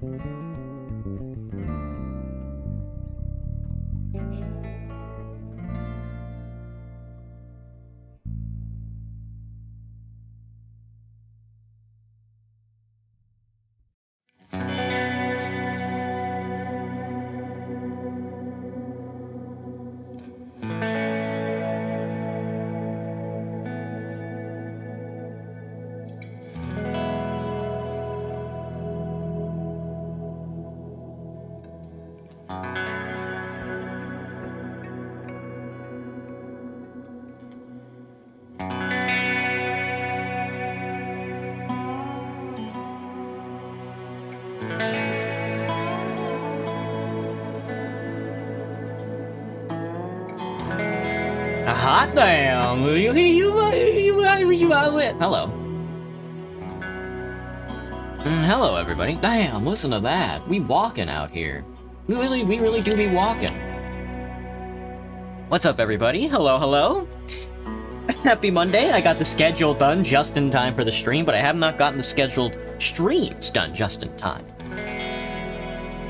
Hot damn! Hello. Hello, everybody. Damn, listen to that. We walking out here. We really do be walking. What's up, everybody? Hello. Happy Monday. I got the schedule done just in time for the stream, but I have not gotten the scheduled streams done just in time.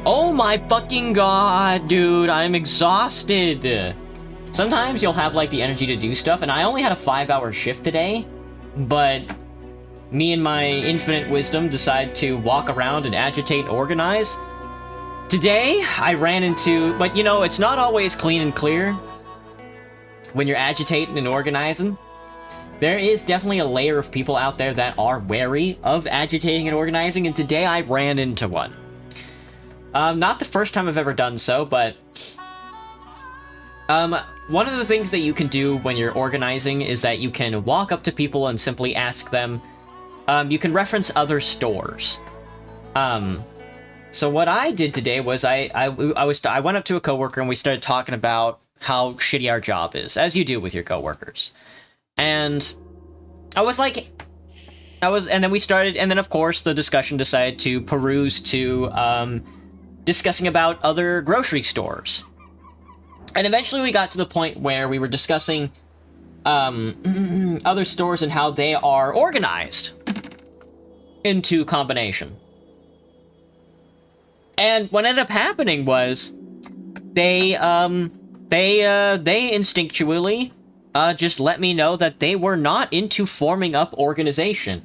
Oh my fucking god, dude. I'm exhausted. Sometimes you'll have, like, the energy to do stuff, and I only had a 5-hour shift today, but me and my infinite wisdom decide to walk around and agitate and organize. Today, I ran into... But, you know, it's not always clean and clear when you're agitating and organizing. There is definitely a layer of people out there that are wary of agitating and organizing, and today I ran into one. Not the first time I've ever done so, but... one of the things that you can do when you're organizing is that you can walk up to people and simply ask them. You can reference other stores. So what I did today was I went up to a coworker and we started talking about how shitty our job is, as you do with your coworkers. And I was like, and then we started, and then of course the discussion decided to peruse to discussing about other grocery stores. And eventually we got to the point where we were discussing other stores and how they are organized into combination. And what ended up happening was they instinctually just let me know that they were not into forming up organization.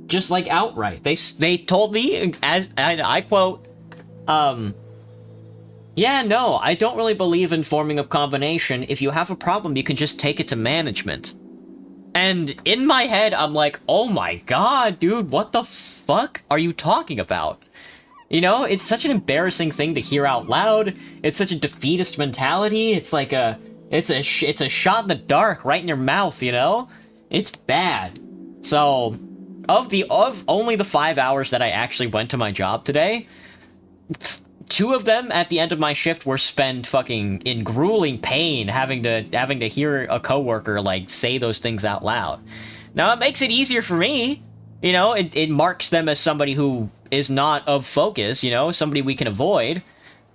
Just like outright. They told me, as I quote, yeah, no, I don't really believe in forming a combination. If you have a problem, you can just take it to management. And in my head, I'm like, oh my god, dude, what the fuck are you talking about? You know, it's such an embarrassing thing to hear out loud. It's such a defeatist mentality. It's like it's a shot in the dark right in your mouth, you know? It's bad. So, of only the 5 hours that I actually went to my job today, 2 of them at the end of my shift were spent fucking in grueling pain having to hear a coworker like say those things out loud. Now it makes it easier for me, you know, it marks them as somebody who is not of focus, you know, somebody we can avoid.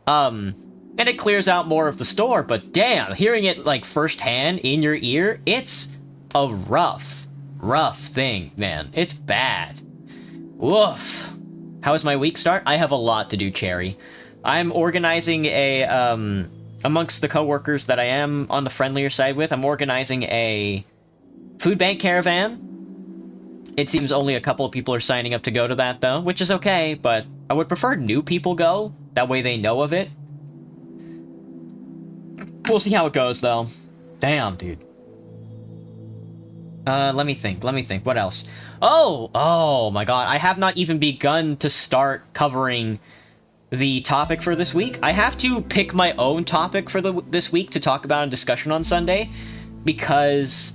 And it clears out more of the store, but damn, hearing it like firsthand in your ear, it's a rough thing, man. It's bad. Woof. How was my week start? I have a lot to do, Cherry. I'm organizing a, amongst the coworkers that I am on the friendlier side with, I'm organizing a food bank caravan. It seems only a couple of people are signing up to go to that, though, which is okay, but I would prefer new people go. That way they know of it. We'll see how it goes, though. Damn, dude. Let me think. What else? Oh my god. I have not even begun to start covering the topic for this week. I have to pick my own topic for this week to talk about in discussion on Sunday, because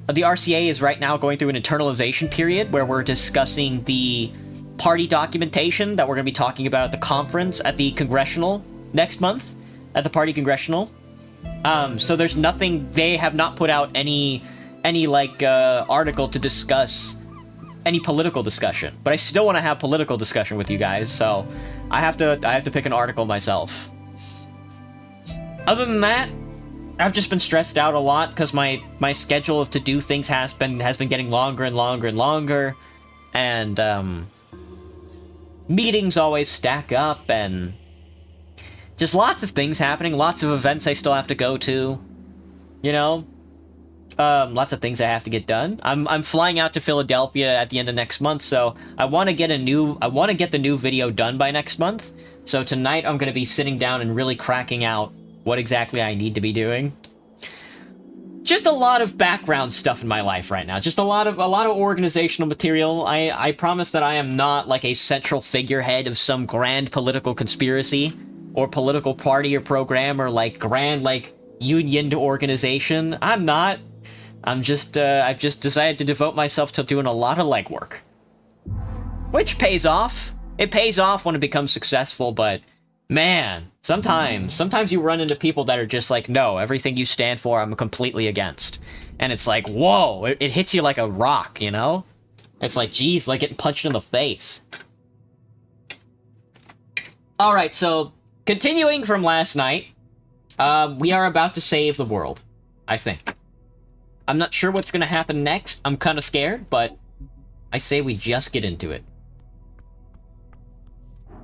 the RCA is right now going through an internalization period where we're discussing the party documentation that we're going to be talking about at the conference at the Congressional next month, at the Party Congressional. So there's nothing, they have not put out any like article to discuss any political discussion, but I still want to have political discussion with you guys, so I have to pick an article myself. Other than that, I've just been stressed out a lot because my schedule of to do things has been getting longer and longer and longer, and meetings always stack up, and just lots of things happening, lots of events I still have to go to, you know? Lots of things I have to get done. I'm flying out to Philadelphia at the end of next month, so I want to get the new video done by next month. So tonight I'm going to be sitting down and really cracking out what exactly I need to be doing. Just a lot of background stuff in my life right now. Just a lot of organizational material. I promise that I am not like a central figurehead of some grand political conspiracy or political party or program or like grand like union organization. I'm not. I've just decided to devote myself to doing a lot of legwork. Which pays off. It pays off when it becomes successful, but man, sometimes you run into people that are just like, no, everything you stand for, I'm completely against. And it's like, whoa, it hits you like a rock, you know? It's like, geez, like getting punched in the face. Alright, so, continuing from last night, we are about to save the world, I think. I'm not sure what's gonna happen next. I'm kind of scared, but I say we just get into it.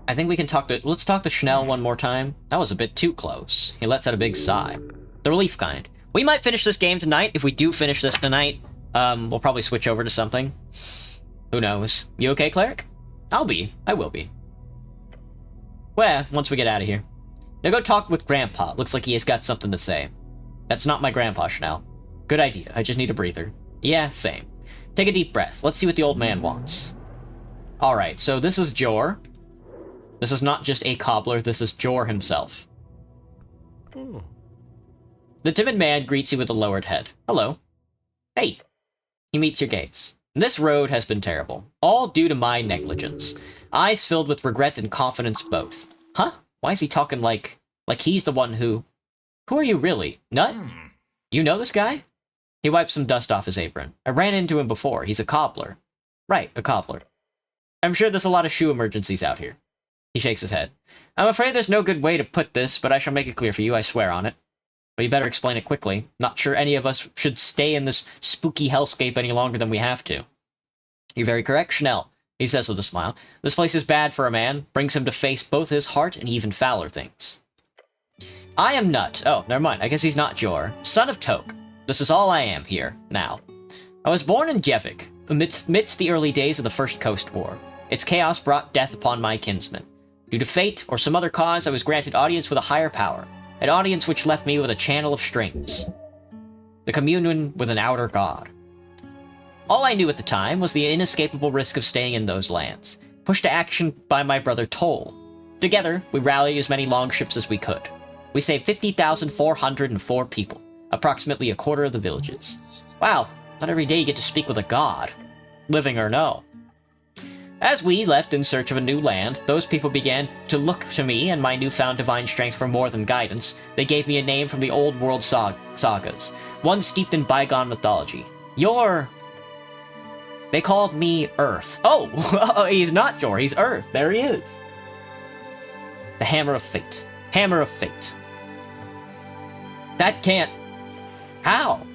I think we can let's talk to Schnell one more time. That was a bit too close. He lets out a big sigh. The relief kind. We might finish this game tonight. If we do finish this tonight, we'll probably switch over to something. Who knows? You okay, Cleric? I will be. Well, once we get out of here. Now go talk with Grandpa. Looks like he has got something to say. That's not my grandpa, Schnell. Good idea. I just need a breather. Yeah, same. Take a deep breath. Let's see what the old man wants. Alright, so this is Jor. This is not just a cobbler, this is Jor himself. The timid man greets you with a lowered head. Hello. Hey. He meets your gaze. This road has been terrible. All due to my negligence. Eyes filled with regret and confidence both. Huh? Why is he talking like he's the one who... Who are you really? Nut? You know this guy? He wipes some dust off his apron. I ran into him before. He's a cobbler. Right, a cobbler. I'm sure there's a lot of shoe emergencies out here. He shakes his head. I'm afraid there's no good way to put this, but I shall make it clear for you, I swear on it. But you better explain it quickly. Not sure any of us should stay in this spooky hellscape any longer than we have to. You're very correct, Schnell, he says with a smile. This place is bad for a man, brings him to face both his heart and even fouler things. I am Nut. Oh, never mind. I guess he's not Jor. Son of Toke. This is all I am here, now. I was born in Jevik, amidst the early days of the First Coast War. Its chaos brought death upon my kinsmen. Due to fate or some other cause, I was granted audience with a higher power. An audience which left me with a channel of strings. The communion with an outer god. All I knew at the time was the inescapable risk of staying in those lands, pushed to action by my brother Toll. Together, we rallied as many longships as we could. We saved 50,404 people, approximately a quarter of the villages. Wow, not every day you get to speak with a god, living or no. As we left in search of a new land, those people began to look to me and my newfound divine strength for more than guidance. They gave me a name from the old world sagas, one steeped in bygone mythology. They called me Earth. Oh, he's not Jor, he's Earth. There he is. The Hammer of Fate. Hammer of Fate. That can't... How?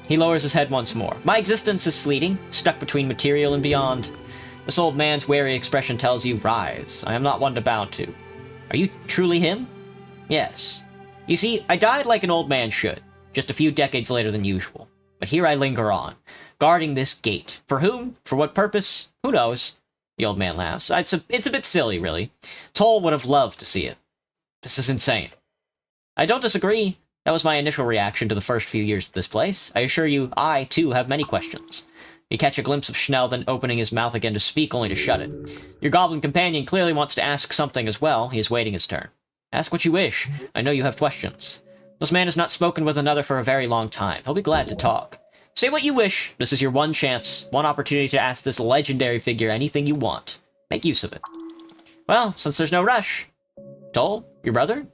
He lowers his head once more. My existence is fleeting, stuck between material and beyond. This old man's wary expression tells you, rise. I am not one to bow to. Are you truly him? Yes. You see, I died like an old man should, just a few decades later than usual. But here I linger on, guarding this gate. For whom? For what purpose? Who knows? The old man laughs. It's a bit silly, really. Toll would have loved to see it. This is insane. I don't disagree. That was my initial reaction to the first few years of this place. I assure you, I, too, have many questions. You catch a glimpse of Schnell, then opening his mouth again to speak, only to shut it. Your goblin companion clearly wants to ask something as well. He is waiting his turn. Ask what you wish. I know you have questions. This man has not spoken with another for a very long time. He'll be glad to talk. Say what you wish. This is your one chance, one opportunity to ask this legendary figure anything you want. Make use of it. Well, since there's no rush. Toll, your brother?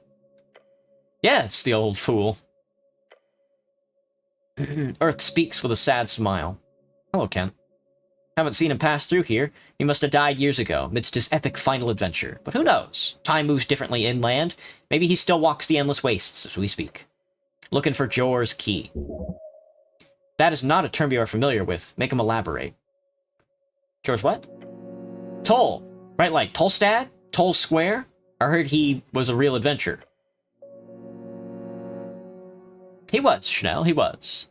Yes, the old fool. Earth speaks with a sad smile. Hello, Ken. Haven't seen him pass through here. He must have died years ago, amidst his epic final adventure. But who knows? Time moves differently inland. Maybe he still walks the endless wastes as we speak. Looking for Jor's key. That is not a term you are familiar with. Make him elaborate. Jor's what? Toll! Right, like Tolstad? Tol Square? I heard he was a real adventurer. He was, Schnell, he was.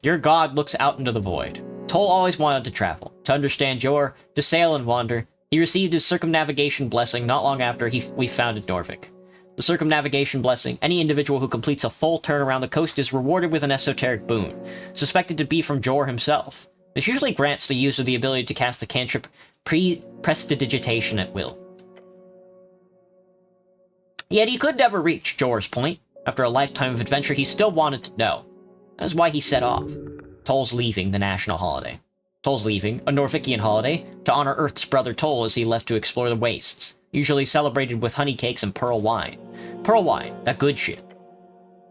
Your god looks out into the void. Tol always wanted to travel, to understand Jor, to sail and wander. He received his circumnavigation blessing not long after we founded Norvik. The circumnavigation blessing, any individual who completes a full turn around the coast is rewarded with an esoteric boon, suspected to be from Jor himself. This usually grants the user the ability to cast the cantrip Prestidigitation at will. Yet he could never reach Jor's point. After a lifetime of adventure, he still wanted to know. That is why he set off. Tol's leaving the national holiday. Tol's leaving, a Norvikian holiday, to honor Earth's brother Tol as he left to explore the wastes, usually celebrated with honey cakes and pearl wine. Pearl wine, that good shit.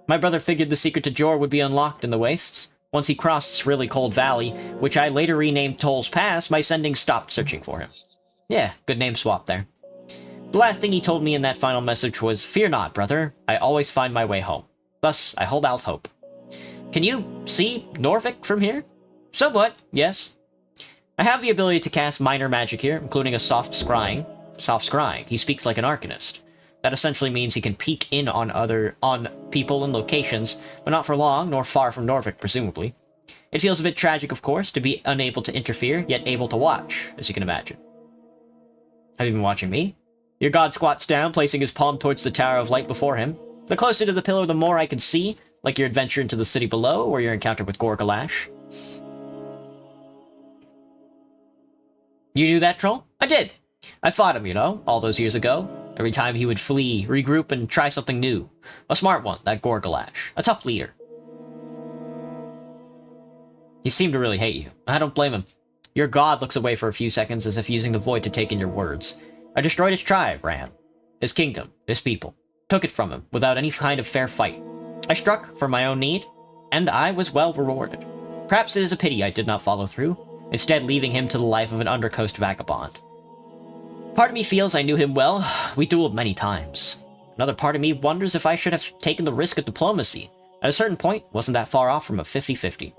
My brother figured the secret to Jor would be unlocked in the wastes. Once he crossed Really Cold Valley, which I later renamed Tol's Pass, my sending stopped searching for him. Yeah, good name swap there. The last thing he told me in that final message was, "Fear not, brother, I always find my way home. Thus, I hold out hope." Can you see Norvik from here? Somewhat, yes. I have the ability to cast minor magic here, including a soft scrying. Soft scrying. He speaks like an arcanist. That essentially means he can peek in on people and locations, but not for long, nor far from Norvik, presumably. It feels a bit tragic, of course, to be unable to interfere, yet able to watch, as you can imagine. Have you been watching me? Your god squats down, placing his palm towards the Tower of Light before him. The closer to the pillar, the more I can see, like your adventure into the city below, or your encounter with Gorgalash. You knew that troll? I did. I fought him, you know, all those years ago. Every time he would flee, regroup, and try something new. A smart one, that Gorgalash. A tough leader. He seemed to really hate you. I don't blame him. Your god looks away for a few seconds as if using the void to take in your words. I destroyed his tribe, Ran. His kingdom, his people. Took it from him, without any kind of fair fight. I struck for my own need, and I was well rewarded. Perhaps it is a pity I did not follow through, instead leaving him to the life of an undercoast vagabond. Part of me feels I knew him well. We dueled many times. Another part of me wonders if I should have taken the risk of diplomacy. At a certain point, wasn't that far off from a 50-50.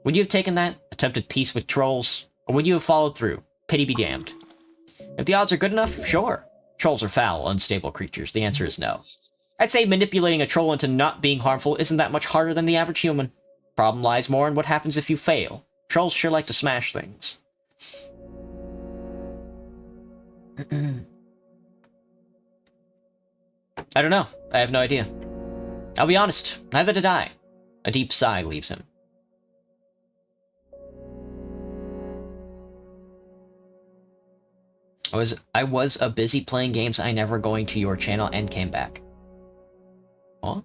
Would you have taken that, attempted peace with trolls, or would you have followed through? Pity be damned. If the odds are good enough, sure. Trolls are foul, unstable creatures. The answer is no. I'd say manipulating a troll into not being harmful isn't that much harder than the average human. Problem lies more in what happens if you fail. Trolls sure like to smash things. I don't know. I have no idea. I'll be honest, neither did I. A deep sigh leaves him. I was busy playing games. I never going to your channel and came back. Huh?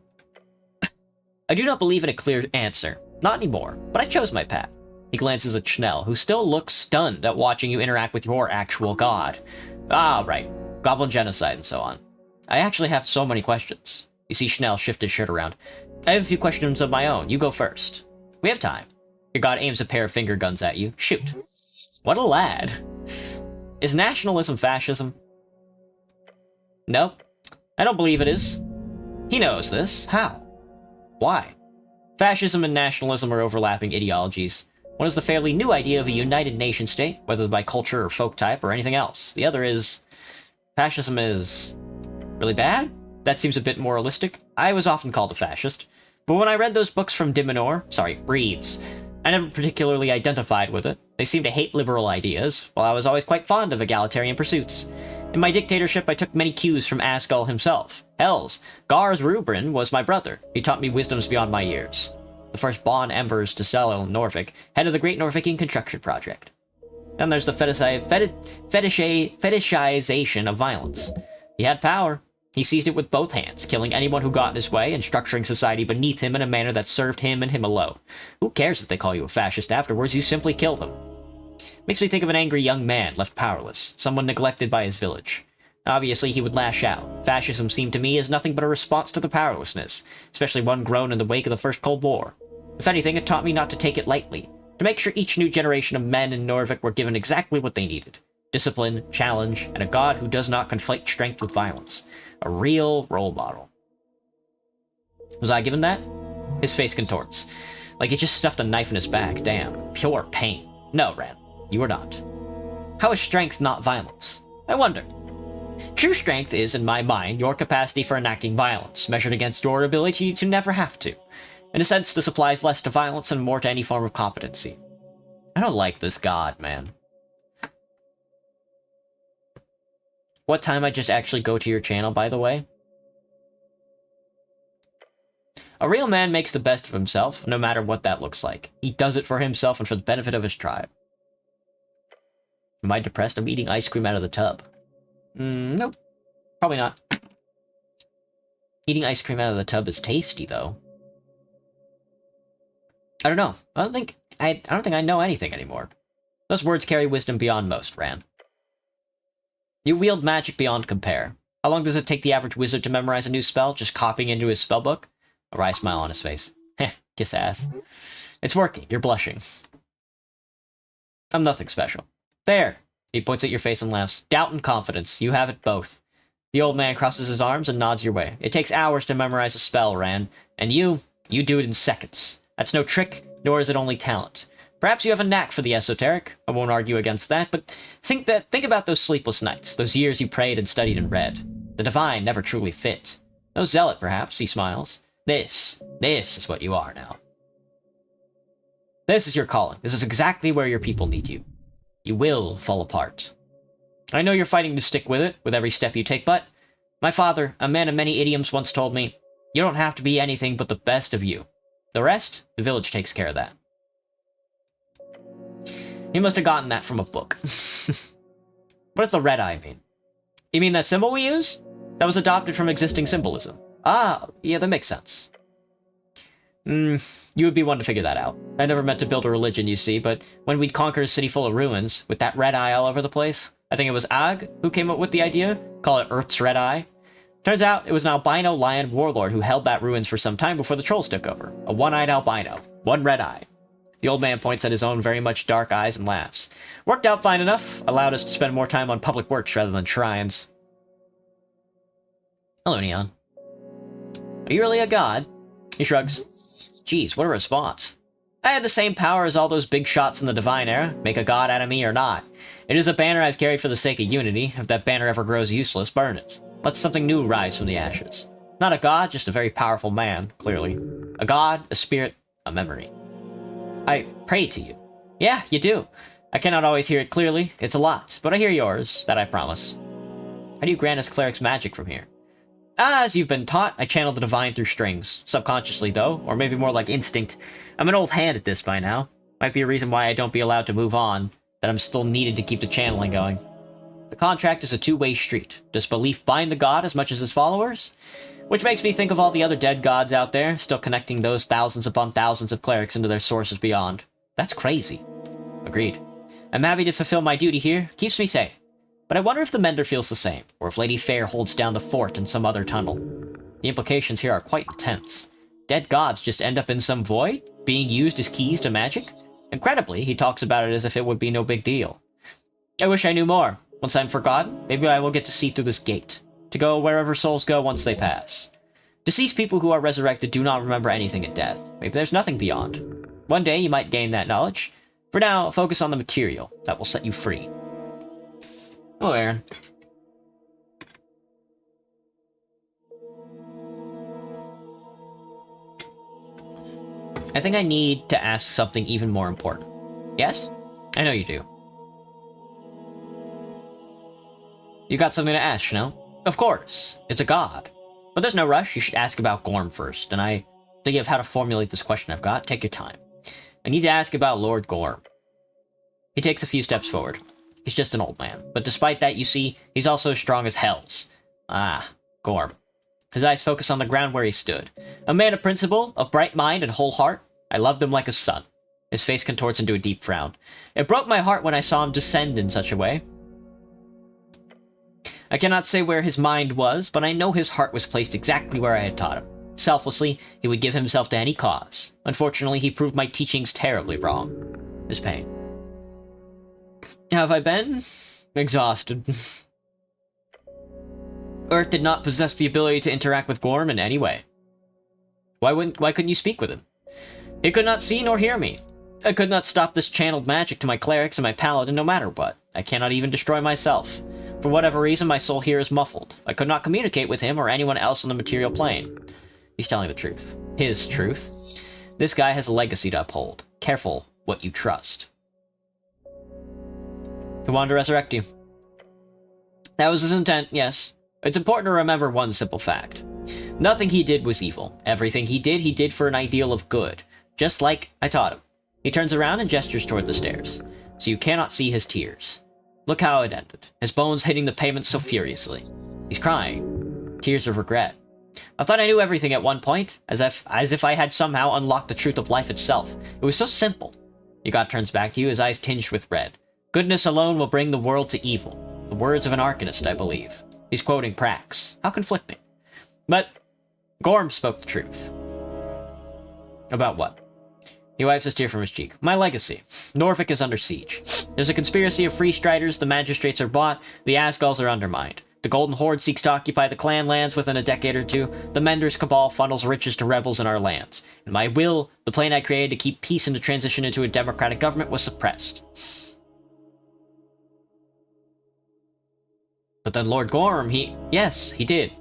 I do not believe in a clear answer. Not anymore, but I chose my path. He glances at Schnell, who still looks stunned at watching you interact with your actual god. Ah, right. Goblin genocide and so on. I actually have so many questions. You see Schnell shift his shirt around. I have a few questions of my own. You go first. We have time. Your god aims a pair of finger guns at you. Shoot. What a lad. Is nationalism fascism? Nope. I don't believe it is. He knows this. How? Why? Fascism and nationalism are overlapping ideologies. One is the fairly new idea of a united nation state, whether by culture or folk type or anything else. The other is... fascism is... really bad? That seems a bit moralistic. I was often called a fascist. But when I read those books from Reeves, I never particularly identified with it. They seemed to hate liberal ideas, while I was always quite fond of egalitarian pursuits. In my dictatorship, I took many cues from Asgul himself. Hells, Gar's Rubrin was my brother. He taught me wisdoms beyond my years. The first Bon Embers to sell in Norvik, head of the Great Norvikian Construction Project. Then there's the fetishization of violence. He had power. He seized it with both hands, killing anyone who got in his way and structuring society beneath him in a manner that served him and him alone. Who cares if they call you a fascist afterwards? You simply kill them. Makes me think of an angry young man left powerless, someone neglected by his village. Obviously, he would lash out. Fascism seemed to me as nothing but a response to the powerlessness, especially one grown in the wake of the First Cold War. If anything, it taught me not to take it lightly, to make sure each new generation of men in Norvik were given exactly what they needed. Discipline, challenge, and a god who does not conflate strength with violence. A real role model. Was I given that? His face contorts. Like he just stuffed a knife in his back. Damn. Pure pain. No, Ran. You are not. How is strength not violence? I wonder. True strength is, in my mind, your capacity for enacting violence, measured against your ability to never have to. In a sense, this applies less to violence and more to any form of competency. I don't like this god, man. What time I just actually go to your channel, by the way? A real man makes the best of himself, no matter what that looks like. He does it for himself and for the benefit of his tribe. Am I depressed? I'm eating ice cream out of the tub. Nope. Probably not. Eating ice cream out of the tub is tasty, though. I don't know. I don't think I know anything anymore. Those words carry wisdom beyond most, Ran. You wield magic beyond compare. How long does it take the average wizard to memorize a new spell, just copying into his spellbook? A wry smile on his face. Heh, kiss ass. It's working. You're blushing. I'm nothing special. There! He points at your face and laughs. Doubt and confidence. You have it both. The old man crosses his arms and nods your way. It takes hours to memorize a spell, Ran. And you do it in seconds. That's no trick, nor is it only talent. Perhaps you have a knack for the esoteric. I won't argue against that, but think about those sleepless nights, those years you prayed and studied and read. The divine never truly fit. No zealot, perhaps, he smiles. This is what you are now. This is your calling. This is exactly where your people need you. You will fall apart. I know you're fighting to stick with it, with every step you take, but my father, a man of many idioms, once told me, you don't have to be anything but the best of you. The rest, the village takes care of that. He must have gotten that from a book. What does the red eye mean? You mean that symbol we use? That was adopted from existing symbolism. Ah, yeah, that makes sense. You would be one to figure that out. I never meant to build a religion, you see, but when we'd conquer a city full of ruins, with that red eye all over the place, I think it was Ag who came up with the idea, call it Earth's Red Eye. Turns out it was an albino lion warlord who held that ruins for some time before the trolls took over. A one-eyed albino. One red eye. The old man points at his own very much dark eyes and laughs. Worked out fine enough. Allowed us to spend more time on public works rather than shrines. Hello, Neon. Are you really a god? He shrugs. Geez, what a response. I had the same power as all those big shots in the Divine Era, make a god out of me or not. It is a banner I've carried for the sake of unity. If that banner ever grows useless, burn it. Let something new rise from the ashes. Not a god, just a very powerful man, clearly. A god, a spirit, a memory. I pray to you. Yeah, you do. I cannot always hear it clearly. It's a lot, but I hear yours, that I promise. How do you grant us cleric's magic from here? As you've been taught, I channel the divine through strings. Subconsciously, though, or maybe more like instinct. I'm an old hand at this by now. Might be a reason why I don't be allowed to move on, that I'm still needed to keep the channeling going. The contract is a two-way street. Does belief bind the god as much as his followers? Which makes me think of all the other dead gods out there, still connecting those thousands upon thousands of clerics into their sources beyond. That's crazy. Agreed. I'm happy to fulfill my duty here. Keeps me sane. But I wonder if the Mender feels the same, or if Lady Fair holds down the fort in some other tunnel. The implications here are quite intense. Dead gods just end up in some void, being used as keys to magic? Incredibly, he talks about it as if it would be no big deal. I wish I knew more. Once I'm forgotten, maybe I will get to see through this gate, to go wherever souls go once they pass. Deceased people who are resurrected do not remember anything at death. Maybe there's nothing beyond. One day you might gain that knowledge. For now, focus on the material that will set you free. Oh, Aaron. I think I need to ask something even more important. Yes? I know you do. You got something to ask, no? Of course. It's a god. But there's no rush. You should ask about Gorm first. And I think of how to formulate this question I've got. Take your time. I need to ask about Lord Gorm. He takes a few steps forward. He's just an old man. But despite that, you see, he's also strong as hells. Ah, Gorm. His eyes focus on the ground where he stood. A man of principle, of bright mind and whole heart. I loved him like a son. His face contorts into a deep frown. It broke my heart when I saw him descend in such a way. I cannot say where his mind was, but I know his heart was placed exactly where I had taught him. Selflessly, he would give himself to any cause. Unfortunately, he proved my teachings terribly wrong. His pain. Have I been? Exhausted. Earth did not possess the ability to interact with Gorm in any way. Why couldn't you speak with him? He could not see nor hear me. I could not stop this channeled magic to my clerics and my paladin no matter what. I cannot even destroy myself. For whatever reason, my soul here is muffled. I could not communicate with him or anyone else on the material plane. He's telling the truth. His truth. This guy has a legacy to uphold. Careful what you trust. He wanted to resurrect you. That was his intent, yes. It's important to remember one simple fact. Nothing he did was evil. Everything he did for an ideal of good. Just like I taught him. He turns around and gestures toward the stairs, so you cannot see his tears. Look how it ended. His bones hitting the pavement so furiously. He's crying. Tears of regret. I thought I knew everything at one point, as if I had somehow unlocked the truth of life itself. It was so simple. Your god turns back to you, his eyes tinged with red. Goodness alone will bring the world to evil. The words of an arcanist, I believe. He's quoting Prax. How conflicting. But Gorm spoke the truth. About what? He wipes his tear from his cheek. My legacy. Norvik is under siege. There's a conspiracy of free striders, the magistrates are bought, the Asgulls are undermined. The Golden Horde seeks to occupy the clan lands within a decade or two. The Menders Cabal funnels riches to rebels in our lands. And my will, the plan I created to keep peace and to transition into a democratic government, was suppressed. But then Lord Gorm, yes, he did.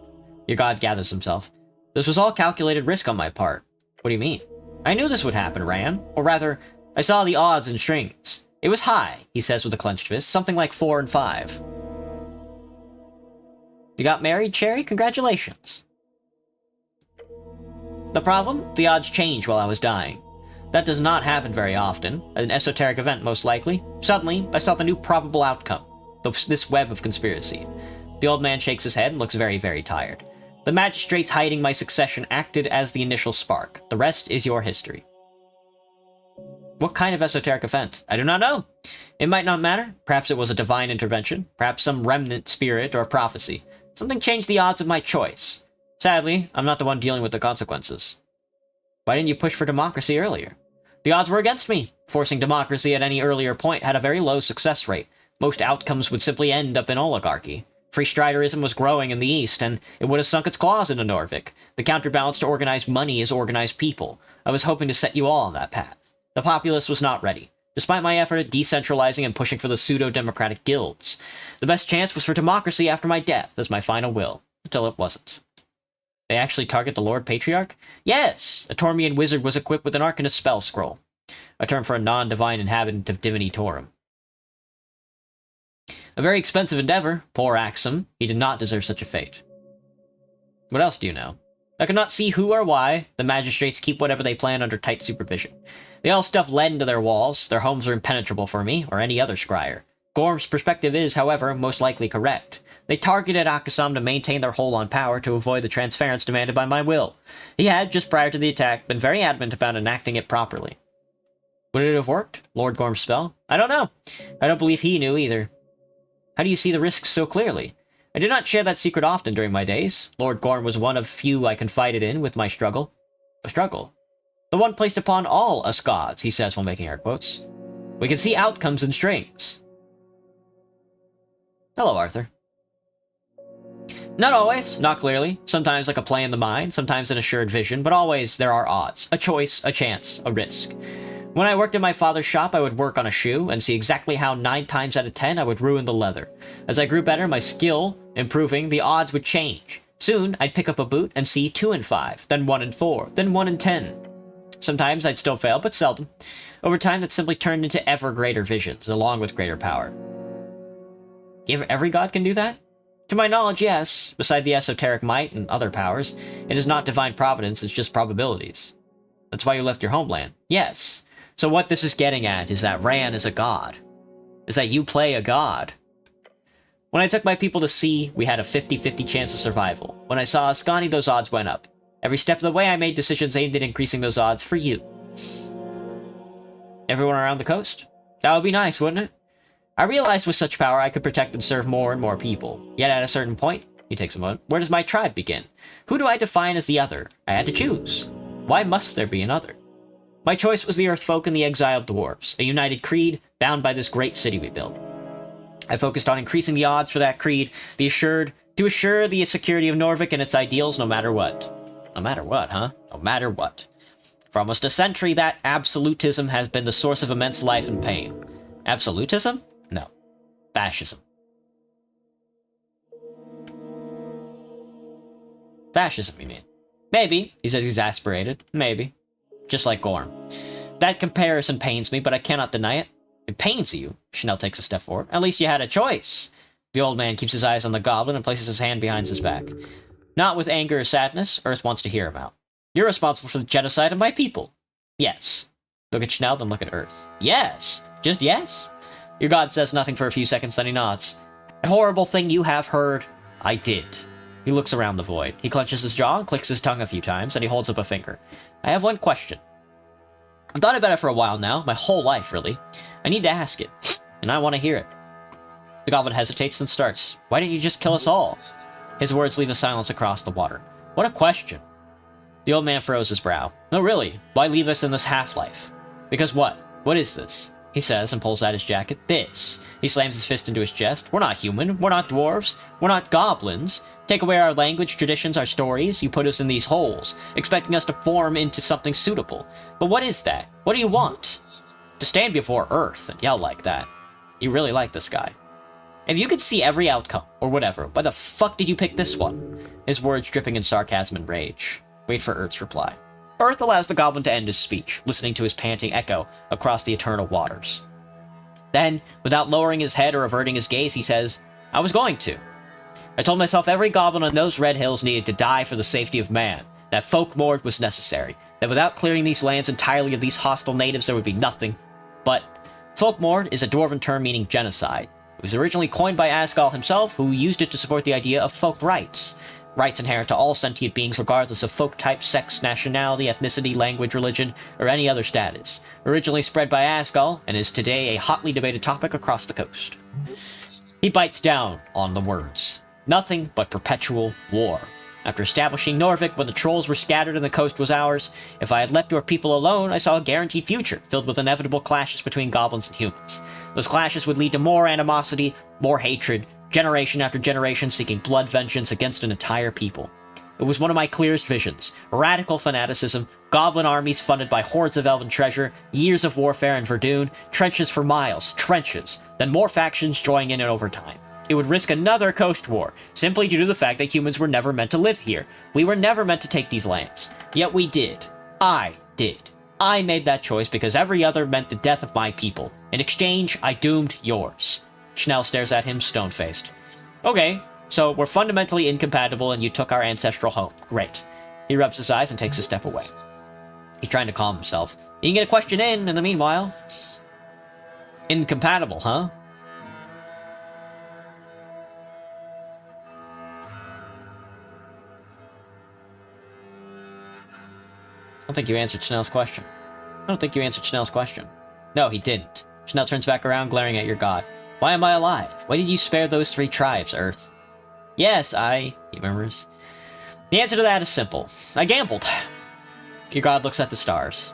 Your god gathers himself. This was all calculated risk on my part. What do you mean? I knew this would happen, Ran. Or rather, I saw the odds and strings. It was high, he says with a clenched fist, something like 4 and 5. You got married, Cherry? Congratulations. The problem? The odds changed while I was dying. That does not happen very often. An esoteric event, most likely. Suddenly, I saw the new probable outcome. This web of conspiracy. The old man shakes his head and looks very, very tired. The magistrates hiding my succession acted as the initial spark. The rest is your history. What kind of esoteric event? I do not know. It might not matter. Perhaps it was a divine intervention. Perhaps some remnant spirit or prophecy. Something changed the odds of my choice. Sadly, I'm not the one dealing with the consequences. Why didn't you push for democracy earlier? The odds were against me. Forcing democracy at any earlier point had a very low success rate. Most outcomes would simply end up in oligarchy. Free striderism was growing in the East, and it would have sunk its claws into Norvik. The counterbalance to organized money is organized people. I was hoping to set you all on that path. The populace was not ready, despite my effort at decentralizing and pushing for the pseudo-democratic guilds. The best chance was for democracy after my death as my final will, until it wasn't. They actually target the Lord Patriarch? Yes! A Tormian wizard was equipped with an Arcanist spell scroll, a term for a non-divine inhabitant of Divinity Torum. A very expensive endeavor. Poor Axum. He did not deserve such a fate. What else do you know? I could not see who or why. The magistrates keep whatever they plan under tight supervision. They all stuff lead into their walls. Their homes are impenetrable for me, or any other scryer. Gorm's perspective is, however, most likely correct. They targeted Akasam to maintain their hold on power to avoid the transference demanded by my will. He had, just prior to the attack, been very adamant about enacting it properly. Would it have worked? Lord Gorm's spell? I don't know. I don't believe he knew either. How do you see the risks so clearly? I did not share that secret often during my days. Lord Gorm was one of few I confided in with my struggle. A struggle? The one placed upon all us gods, he says while making air quotes. We can see outcomes in strings. Hello, Arthur. Not always, not clearly. Sometimes like a play in the mind, sometimes an assured vision, but always there are odds. A choice, a chance, a risk. When I worked in my father's shop, I would work on a shoe and see exactly how 9 times out of 10 I would ruin the leather. As I grew better, my skill improving, the odds would change. Soon, I'd pick up a boot and see 2 in 5, then 1 in 4, then 1 in 10. Sometimes I'd still fail, but seldom. Over time, that simply turned into ever greater visions, along with greater power. Every god can do that? To my knowledge, yes. Beside the esoteric might and other powers, it is not divine providence, it's just probabilities. That's why you left your homeland. Yes. So what this is getting at is that Ran is a god. Is that you play a god. When I took my people to sea, we had a 50-50 chance of survival. When I saw Ascani, those odds went up. Every step of the way, I made decisions aimed at increasing those odds for you. Everyone around the coast? That would be nice, wouldn't it? I realized with such power, I could protect and serve more and more people. Yet at a certain point, he takes a moment, where does my tribe begin? Who do I define as the other? I had to choose. Why must there be another? My choice was the Earthfolk and the exiled dwarves, a united creed bound by this great city we built. I focused on increasing the odds for that creed, to assure the security of Norvik and its ideals no matter what. No matter what, huh? No matter what. For almost a century, that absolutism has been the source of immense life and pain. Absolutism? No. Fascism. Fascism, you mean? Maybe, he says, exasperated. Maybe. Just like Gorm. That comparison pains me, but I cannot deny it. It pains you. Chanel takes a step forward. At least you had a choice. The old man keeps his eyes on the goblin and places his hand behind his back. Not with anger or sadness, Earth wants to hear him out. You're responsible for the genocide of my people. Yes. Look at Chanel, then look at Earth. Yes. Just yes. Your god says nothing for a few seconds, then he nods. A horrible thing you have heard, I did. He looks around the void. He clenches his jaw and clicks his tongue a few times, and he holds up a finger. I have one question. I've thought about it for a while now, my whole life, really. I need to ask it, and I want to hear it. The goblin hesitates and starts. Why didn't you just kill us all? His words leave a silence across the water. What a question. The old man furrows his brow. No, really, why leave us in this half-life? Because what? What is this? He says and pulls out his jacket. This. He slams his fist into his chest. We're not human. We're not dwarves. We're not goblins. Take away our language, traditions, our stories. You put us in these holes, expecting us to form into something suitable. But what is that? What do you want? To stand before Earth and yell like that. You really like this guy. If you could see every outcome, or whatever, why the fuck did you pick this one? His words dripping in sarcasm and rage. Wait for Earth's reply. Earth allows the goblin to end his speech, listening to his panting echo across the eternal waters. Then, without lowering his head or averting his gaze, he says, I was going to. I told myself every goblin on those red hills needed to die for the safety of man, that folkmord was necessary, that without clearing these lands entirely of these hostile natives there would be nothing. But folkmord is a dwarven term meaning genocide. It was originally coined by Asgal himself, who used it to support the idea of folk rights. Rights inherent to all sentient beings regardless of folk type, sex, nationality, ethnicity, language, religion, or any other status. Originally spread by Asgal, and is today a hotly debated topic across the coast. He bites down on the words. Nothing but perpetual war. After establishing Norvik when the trolls were scattered and the coast was ours, if I had left your people alone, I saw a guaranteed future, filled with inevitable clashes between goblins and humans. Those clashes would lead to more animosity, more hatred, generation after generation seeking blood vengeance against an entire people. It was one of my clearest visions. Radical fanaticism, goblin armies funded by hordes of elven treasure, years of warfare in Verdun, trenches for miles, trenches, then more factions joining in over time. It would risk another coast war, simply due to the fact that humans were never meant to live here. We were never meant to take these lands. Yet we did. I did. I made that choice because every other meant the death of my people. In exchange, I doomed yours. Schnell stares at him, stone-faced. Okay, so we're fundamentally incompatible and you took our ancestral home. Great. He rubs his eyes and takes a step away. He's trying to calm himself. You can get a question in the meanwhile. Incompatible, huh? I don't think you answered Schnell's question. No, he didn't. Schnell turns back around, glaring at your god. Why am I alive? Why did you spare those 3 tribes, Earth? Yes, he murmurs. The answer to that is simple. I gambled. Your god looks at the stars.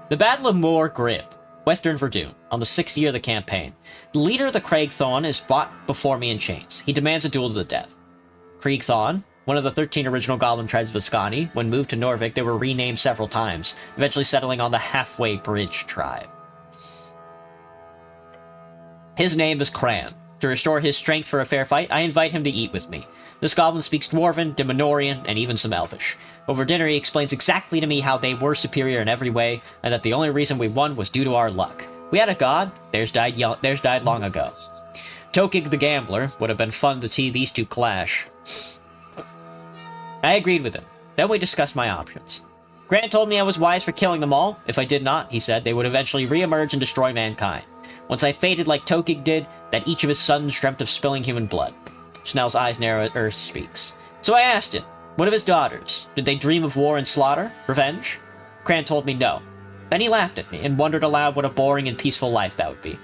The Battle of Moor Grib, Western Verdun, on the 6th year of the campaign. The leader of the Craig Thon is brought before me in chains. He demands a duel to the death. Krieg Thon, one of the 13 original goblin tribes of Ascani, when moved to Norvik, they were renamed several times, eventually settling on the Halfway Bridge tribe. His name is Kran. To restore his strength for a fair fight, I invite him to eat with me. This goblin speaks Dwarven, Diminorian, and even some Elvish. Over dinner, he explains exactly to me how they were superior in every way, and that the only reason we won was due to our luck. We had a god, theirs died long ago. Tokig the Gambler, would have been fun to see these two clash. I agreed with him. Then we discussed my options. Grant told me I was wise for killing them all. If I did not, he said, they would eventually re-emerge and destroy mankind. Once I faded like Tokig did, that each of his sons dreamt of spilling human blood. Schnell's eyes narrow as Earth speaks. So I asked him, what of his daughters? Did they dream of war and slaughter? Revenge? Grant told me no. Then he laughed at me and wondered aloud what a boring and peaceful life that would be.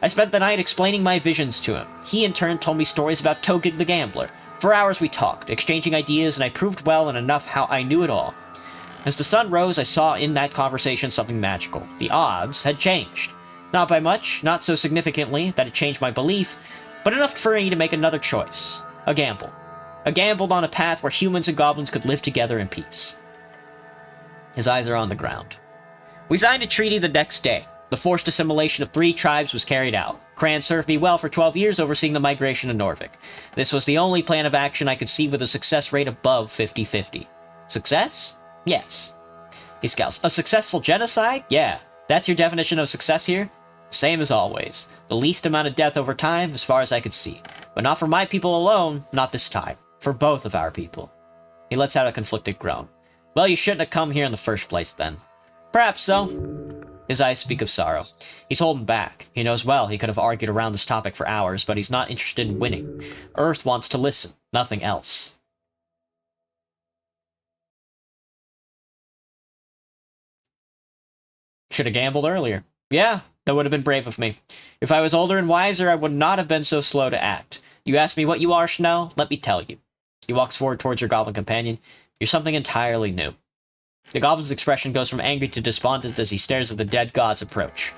I spent the night explaining my visions to him. He in turn told me stories about Tokig the Gambler. For hours we talked, exchanging ideas, and I proved well and enough how I knew it all. As the sun rose, I saw in that conversation something magical. The odds had changed. Not by much, not so significantly that it changed my belief, but enough for me to make another choice. A gamble. I gambled on a path where humans and goblins could live together in peace. His eyes are on the ground. We signed a treaty the next day. The forced assimilation of 3 tribes was carried out. Cran served me well for 12 years, overseeing the migration of Norvik. This was the only plan of action I could see with a success rate above 50-50. Success? Yes. He scowls. A successful genocide? Yeah. That's your definition of success here? Same as always. The least amount of death over time, as far as I could see. But not for my people alone, not this time. For both of our people. He lets out a conflicted groan. Well, you shouldn't have come here in the first place, then. Perhaps so. His eyes speak of sorrow. He's holding back. He knows well he could have argued around this topic for hours, but he's not interested in winning. Earth wants to listen, nothing else. Should have gambled earlier. Yeah, that would have been brave of me. If I was older and wiser, I would not have been so slow to act. You ask me what you are, Schnell? Let me tell you. He walks forward towards your goblin companion. You're something entirely new. The goblin's expression goes from angry to despondent as he stares at the dead god's approach.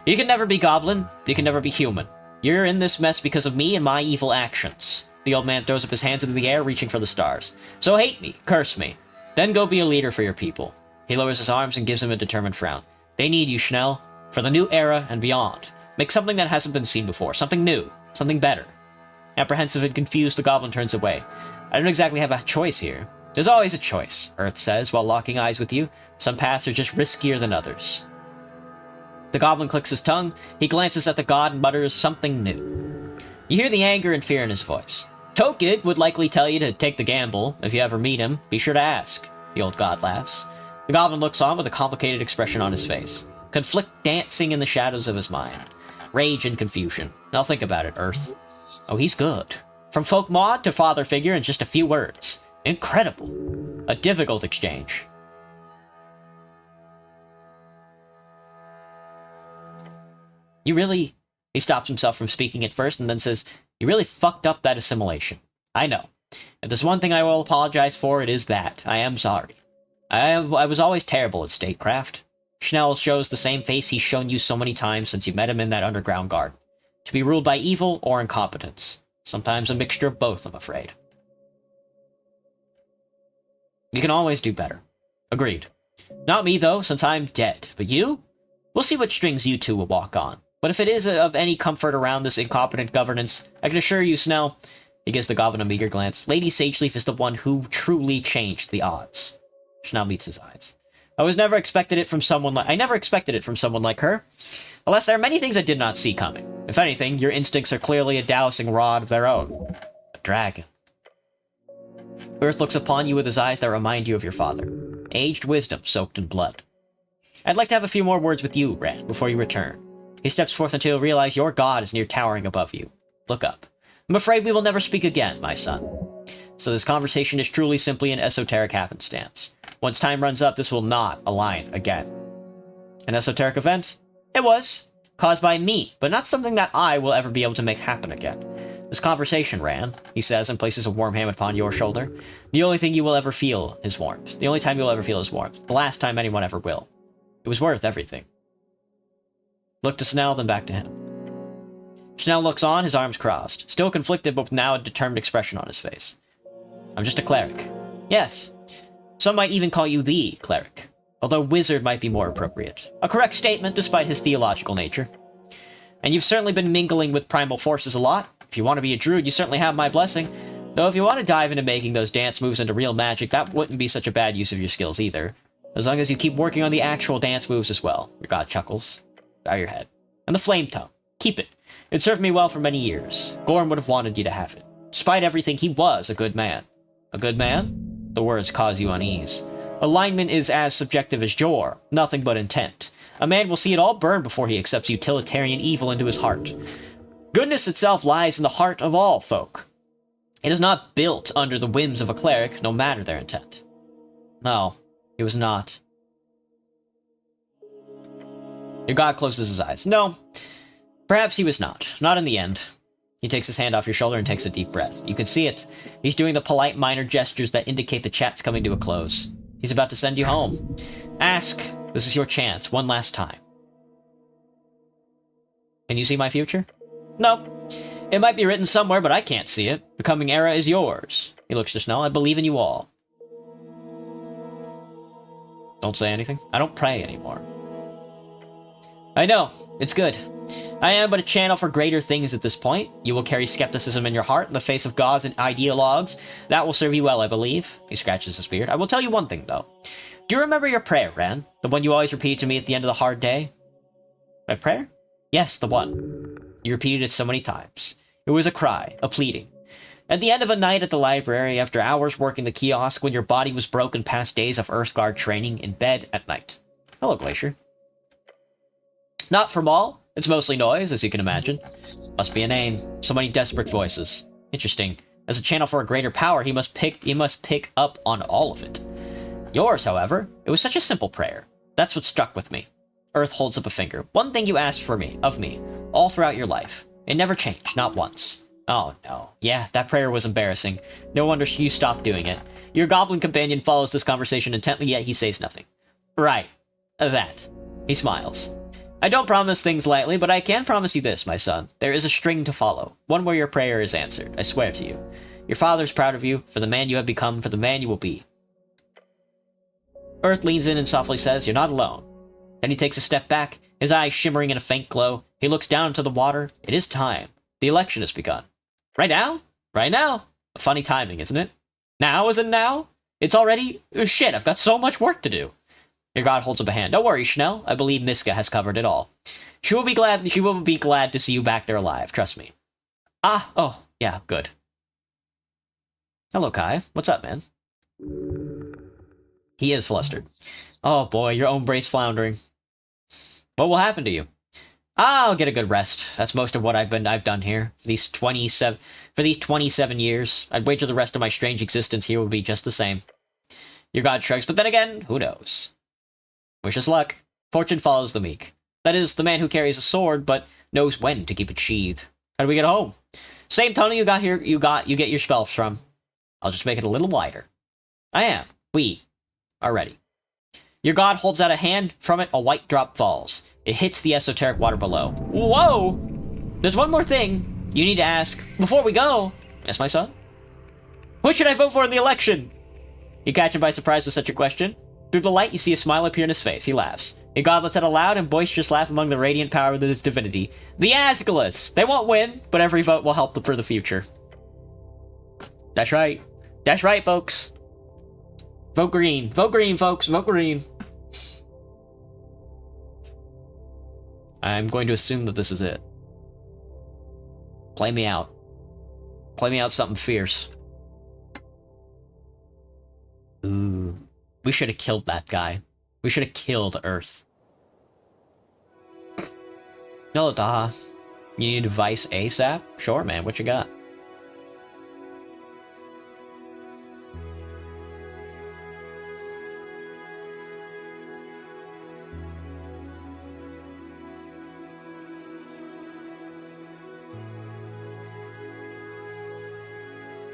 You can never be goblin. You can never be human. You're in this mess because of me and my evil actions. The old man throws up his hands into the air, reaching for the stars. So hate me, curse me. Then go be a leader for your people. He lowers his arms and gives him a determined frown. They need you, Schnell. For the new era and beyond. Make something that hasn't been seen before. Something new. Something better. Apprehensive and confused, the goblin turns away. I don't exactly have a choice here. There's always a choice, Earth says, while locking eyes with you. Some paths are just riskier than others. The goblin clicks his tongue. He glances at the god and mutters something new. You hear the anger and fear in his voice. Tokid would likely tell you to take the gamble. If you ever meet him, be sure to ask. The old god laughs. The goblin looks on with a complicated expression on his face. Conflict dancing in the shadows of his mind. Rage and confusion. Now think about it, Earth. Oh, he's good. From folk mod to father figure in just a few words. Incredible. A difficult exchange. You really... He stops himself from speaking at first and then says, you really fucked up that assimilation. I know. If there's one thing I will apologize for, it is that. I am sorry. I was always terrible at statecraft. Schnell shows the same face he's shown you so many times since you met him in that underground garden. To be ruled by evil or incompetence. Sometimes a mixture of both, I'm afraid. You can always do better. Agreed. Not me, though, since I'm dead. But you? We'll see what strings you two will walk on. But if it is of any comfort around this incompetent governance, I can assure you, Snell, he gives the goblin a meager glance, Lady Sageleaf is the one who truly changed the odds. Schnell meets his eyes. I never expected it from someone like her. Alas, there are many things I did not see coming. If anything, your instincts are clearly a dowsing rod of their own. A dragon. Earth looks upon you with his eyes that remind you of your father. Aged wisdom soaked in blood. I'd like to have a few more words with you, Rand, before you return. He steps forth until you realize your god is near towering above you. Look up. I'm afraid we will never speak again, my son. So this conversation is truly simply an esoteric happenstance. Once time runs up, this will not align again. An esoteric event? It was. Caused by me, but not something that I will ever be able to make happen again. This conversation, Ran, he says, and places a warm hand upon your shoulder. The only thing you will ever feel is warmth. The only time you'll ever feel is warmth. The last time anyone ever will. It was worth everything. Look to Snell, then back to him. Snell looks on, his arms crossed. Still conflicted, but with now a determined expression on his face. I'm just a cleric. Yes. Some might even call you the cleric. Although wizard might be more appropriate. A correct statement, despite his theological nature. And you've certainly been mingling with primal forces a lot. If you want to be a druid, you certainly have my blessing. Though if you want to dive into making those dance moves into real magic, that wouldn't be such a bad use of your skills either. As long as you keep working on the actual dance moves as well. Your god chuckles. Bow your head. And the flame tongue. Keep it. It served me well for many years. Gorm would have wanted you to have it. Despite everything, he was a good man. A good man? The words cause you unease. Alignment is as subjective as Jor. Nothing but intent. A man will see it all burn before he accepts utilitarian evil into his heart. Goodness itself lies in the heart of all folk. It is not built under the whims of a cleric, no matter their intent. No, it was not. Your god closes his eyes. No, perhaps he was not. Not in the end. He takes his hand off your shoulder and takes a deep breath. You can see it. He's doing the polite minor gestures that indicate the chat's coming to a close. He's about to send you home. Ask. This is your chance, one last time. Can you see my future? No. It might be written somewhere, but I can't see it. The coming era is yours. He looks to Snell. I believe in you all. Don't say anything. I don't pray anymore. I know, it's good. I am but a channel for greater things at this point. You will carry skepticism in your heart in the face of gods and ideologues. That will serve you well, I believe. He scratches his beard. I will tell you one thing, though. Do you remember your prayer, Ran? The one you always repeated to me at the end of the hard day? My prayer? Yes, the one. You repeated it so many times. It was a cry, a pleading. At the end of a night at the library, after hours working the kiosk, when your body was broken past days of Earthguard training, in bed at night. Hello, Glacier. Not from all. It's mostly noise, as you can imagine. Must be a name. So many desperate voices. Interesting. As a channel for a greater power, he must pick up on all of it. Yours, however, it was such a simple prayer. That's what struck with me. Earth holds up a finger. One thing you asked of me, all throughout your life. It never changed, not once. Oh no. Yeah, that prayer was embarrassing. No wonder you stopped doing it. Your goblin companion follows this conversation intently, yet he says nothing. Right. That. He smiles. I don't promise things lightly, but I can promise you this, my son. There is a string to follow. One where your prayer is answered. I swear to you. Your father's proud of you, for the man you have become, for the man you will be. Earth leans in and softly says, you're not alone. Then he takes a step back, his eyes shimmering in a faint glow. He looks down into the water. It is time. The election has begun. Right now? Right now. Funny timing, isn't it? Now, is it now? It's already... Shit, I've got so much work to do. Your god holds up a hand. Don't worry, Schnell. I believe Miska has covered it all. She will be glad to see you back there alive. Trust me. Oh, yeah, good. Hello, Kai. What's up, man? He is flustered. Oh boy, your ombre's floundering. What will happen to you? I'll get a good rest. That's most of what I've done here. For these 27 years, I'd wager the rest of my strange existence here will be just the same. Your god shrugs, but then again, who knows? Wish us luck. Fortune follows the meek. That is, the man who carries a sword, but knows when to keep it sheathed. How do we get home? Same tunnel you get your spells from. I'll just make it a little wider. We are ready. Your god holds out a hand. From it, a white drop falls. It hits the esoteric water below. Whoa! There's one more thing you need to ask before we go. Yes, my son? Who should I vote for in the election? You catch him by surprise with such a question. Through the light, you see a smile appear in his face. He laughs. Your god lets out a loud and boisterous laugh among the radiant power of his divinity. The Asgalas! They won't win, but every vote will help them for the future. That's right. That's right, folks. Vote green. Vote green, folks. Vote green. I'm going to assume that this is it. Play me out. Play me out something fierce. Ooh. We should have killed that guy. We should have killed Earth. Hello, Daha. You need advice ASAP? Sure, man. What you got?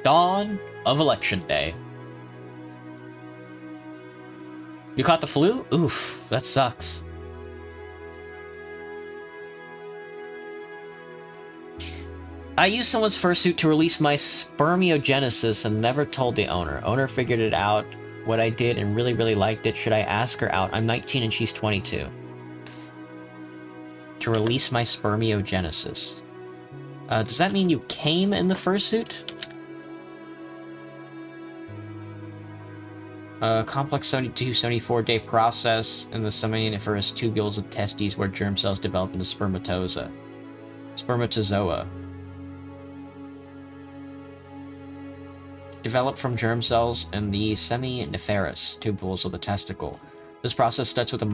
Dawn of Election Day. You caught the flu? Oof, that sucks. I used someone's fursuit to release my spermiogenesis and never told the owner. Owner figured it out, what I did, and really liked it. Should I ask her out? I'm 19 and she's 22. To release my spermiogenesis. Does that mean you came in the fursuit? Complex 72-74 day process in the seminiferous tubules of testes where germ cells develop into spermatozoa. Develop from germ cells in the seminiferous tubules of the testicle. This process starts with a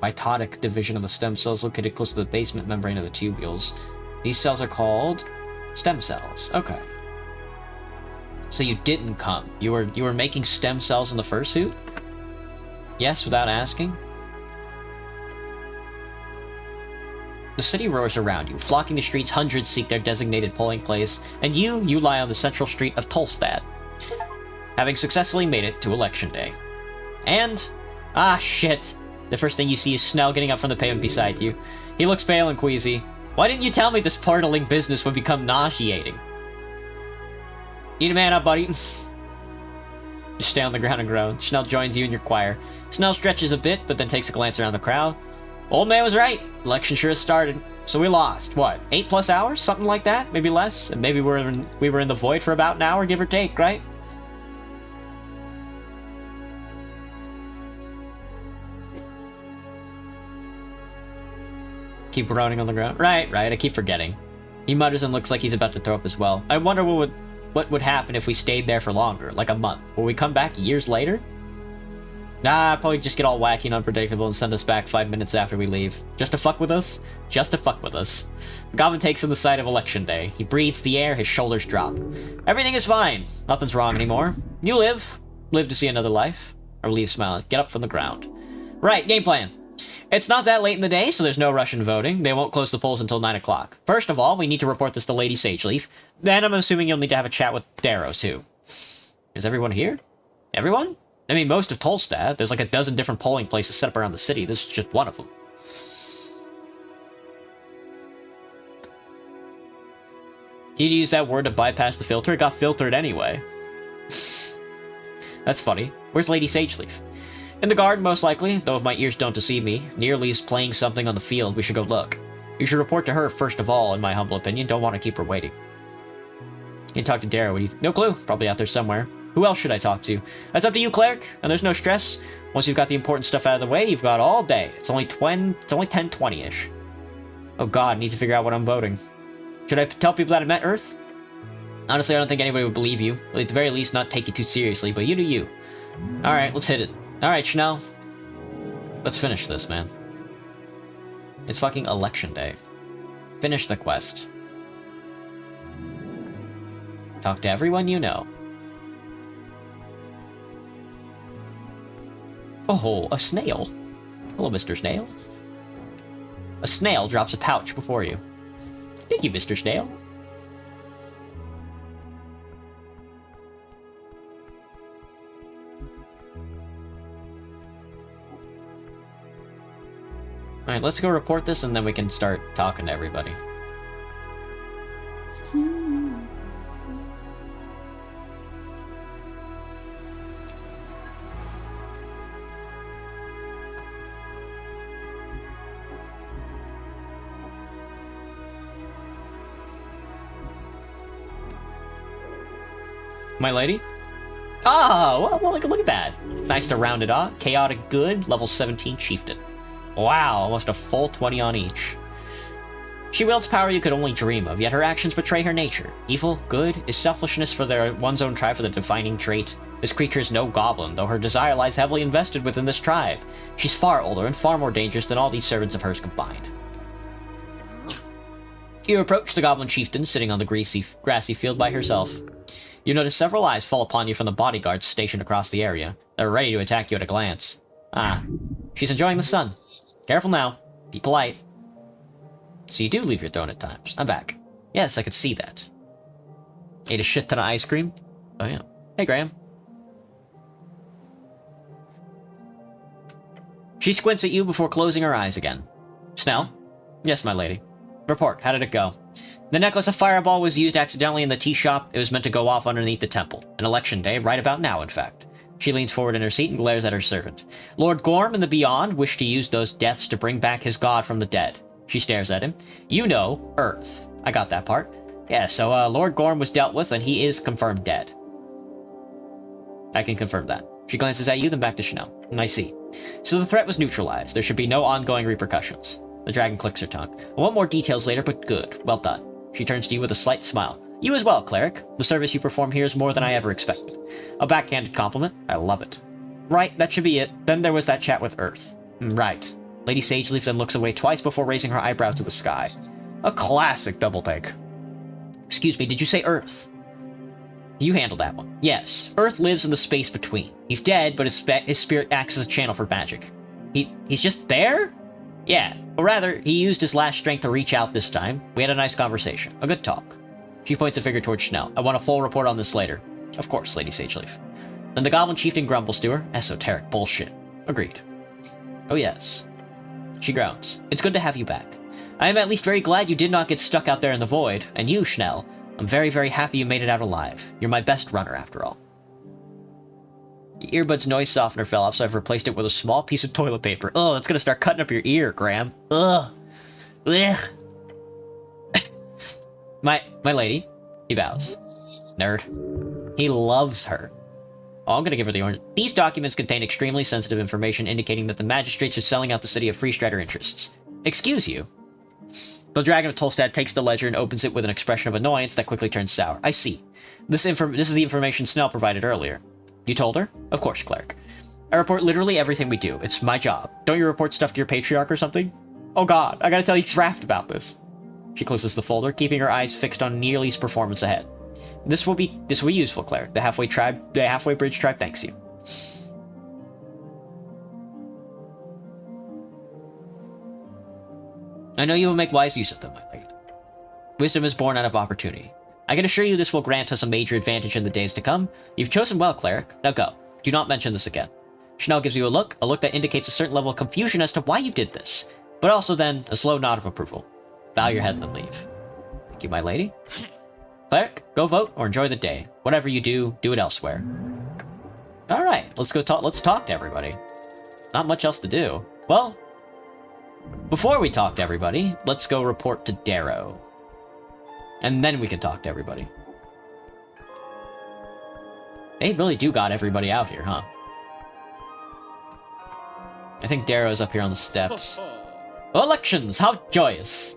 mitotic division of the stem cells located close to the basement membrane of the tubules. These cells are called stem cells. Okay. So you didn't come. You were making stem cells in the fursuit? Yes, without asking? The city roars around you. Flocking the streets, hundreds seek their designated polling place, and you lie on the central street of Tolstad, having successfully made it to Election Day. And... shit. The first thing you see is Snell getting up from the pavement beside you. He looks pale and queasy. Why didn't you tell me this portaling business would become nauseating? Need a man up, buddy. Just stay on the ground and groan. Snell joins you in your choir. Snell stretches a bit, but then takes a glance around the crowd. Old man was right. Election sure has started. So we lost, what, 8+ hours? Something like that? Maybe less? And maybe we were in the void for about an hour, give or take, right? Keep groaning on the ground. Right, I keep forgetting. He mutters and looks like he's about to throw up as well. I wonder what would happen if we stayed there for longer, like a month. Will we come back years later? Nah, probably just get all wacky and unpredictable and send us back 5 minutes after we leave. Just to fuck with us? Just to fuck with us. The Goblin takes in the sight of Election Day. He breathes the air, his shoulders drop. Everything is fine. Nothing's wrong anymore. You live. Live to see another life. Or leave smiling. Get up from the ground. Right, game plan. It's not that late in the day, so there's no rush in voting. They won't close the polls until 9 o'clock. First of all, we need to report this to Lady Sageleaf. Then I'm assuming you'll need to have a chat with Darrow, too. Is everyone here? Everyone? I mean, most of Tolstad. There's like a dozen different polling places set up around the city. This is just one of them. You'd use that word to bypass the filter? It got filtered anyway. That's funny. Where's Lady Sageleaf? In the garden, most likely, though if my ears don't deceive me. Nearly's playing something on the field. We should go look. You should report to her first of all, in my humble opinion. Don't want to keep her waiting. You can talk to Darrow. No clue. Probably out there somewhere. Who else should I talk to? That's up to you, Cleric. And there's no stress. Once you've got the important stuff out of the way, you've got all day. It's only 10:20-ish. Oh god, I need to figure out what I'm voting. Should I tell people that I met Earth? Honestly, I don't think anybody would believe you. Or at the very least, not take you too seriously, but you do you. Alright, let's hit it. Alright, Chanel. Let's finish this, man. It's fucking Election Day. Finish the quest. Talk to everyone you know. Oh, a snail. Hello, Mr. Snail. A snail drops a pouch before you. Thank you, Mr. Snail. Alright, let's go report this and then we can start talking to everybody. My lady? Oh, well, look at that. Nice to round it off. Chaotic Good, level 17 Chieftain. Wow, almost a full 20 on each. She wields power you could only dream of, yet her actions betray her nature. Evil, good, is selfishness for one's own tribe for the defining trait. This creature is no goblin, though her desire lies heavily invested within this tribe. She's far older and far more dangerous than all these servants of hers combined. You approach the goblin chieftain sitting on the grassy field by herself. You notice several eyes fall upon you from the bodyguards stationed across the area. They're ready to attack you at a glance. Ah, she's enjoying the sun. Careful now. Be polite. So you do leave your throne at times. I'm back. Yes, I could see that. Ate a shit ton of ice cream? Oh yeah. Hey, Graham. She squints at you before closing her eyes again. Snell? Yes, my lady. Report, how did it go? The necklace of fireball was used accidentally in the tea shop. It was meant to go off underneath the temple. An election day, right about now, in fact. She leans forward in her seat and glares at her servant. Lord Gorm and the Beyond wish to use those deaths to bring back his god from the dead. She stares at him. You know, Earth. I got that part. Yeah, so Lord Gorm was dealt with and he is confirmed dead. I can confirm that. She glances at you, then back to Chanel. I see. So the threat was neutralized. There should be no ongoing repercussions. The dragon clicks her tongue. I want more details later, but good. Well done. She turns to you with a slight smile. You as well, Cleric. The service you perform here is more than I ever expected. A backhanded compliment. I love it. Right, that should be it. Then there was that chat with Earth. Right. Lady Sageleaf then looks away twice before raising her eyebrow to the sky. A classic double take. Excuse me, did you say Earth? You handled that one. Yes, Earth lives in the space between. He's dead, but his spirit acts as a channel for magic. He's just there? Yeah, or rather, he used his last strength to reach out this time. We had a nice conversation. A good talk. She points a finger towards Chanel. I want a full report on this later. Of course, Lady Sageleaf. Then the Goblin Chieftain grumbles to her. Esoteric bullshit. Agreed. Oh yes. She groans. It's good to have you back. I am at least very glad you did not get stuck out there in the void. And you, Chanel, I'm very, very happy you made it out alive. You're my best runner, after all. Your earbud's noise softener fell off, so I've replaced it with a small piece of toilet paper. Oh, that's gonna start cutting up your ear, Graham. Ugh. Ugh. My lady. He bows. Nerd. He loves her. Oh, I'm gonna give her the orange. These documents contain extremely sensitive information indicating that the magistrates are selling out the city of Free Strider interests. Excuse you. The Dragon of Tolstad takes the ledger and opens it with an expression of annoyance that quickly turns sour. I see. This is the information Snell provided earlier. You told her? Of course, cleric. I report literally everything we do. It's my job. Don't you report stuff to your patriarch or something? Oh god, I gotta tell you Raft about this. She closes the folder, keeping her eyes fixed on Nearly's performance ahead. This will be useful, cleric. The halfway bridge tribe thanks you. I know you will make wise use of them, my lady. Wisdom is born out of opportunity. I can assure you this will grant us a major advantage in the days to come. You've chosen well, cleric. Now go. Do not mention this again. Chanel gives you a look that indicates a certain level of confusion as to why you did this, but also then a slow nod of approval. Bow your head and then leave. Thank you, my lady. Cleric, go vote or enjoy the day. Whatever you do, do it elsewhere. Alright, let's talk to everybody. Not much else to do. Well, before we talk to everybody, let's go report to Darrow. And then we can talk to everybody. They really do got everybody out here, huh? I think Darrow's up here on the steps. Elections! How joyous!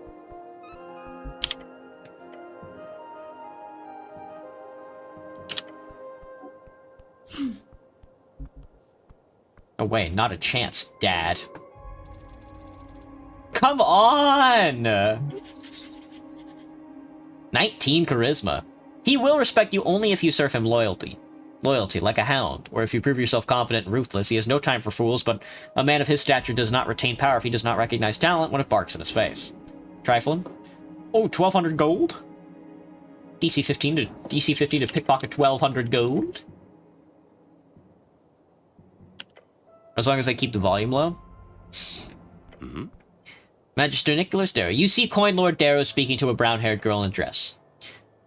Oh wait, not a chance, Dad. Come on! 19 charisma. He will respect you only if you serve him loyalty. Loyalty, like a hound, or if you prove yourself confident and ruthless. He has no time for fools, but a man of his stature does not retain power if he does not recognize talent when it barks in his face. Trifling? Oh, 1,200 gold? DC 15 to pickpocket 1,200 gold? As long as I keep the volume low? Mm-hmm. Magister Nicholas Darrow. You see Coin Lord Darrow speaking to a brown-haired girl in a dress.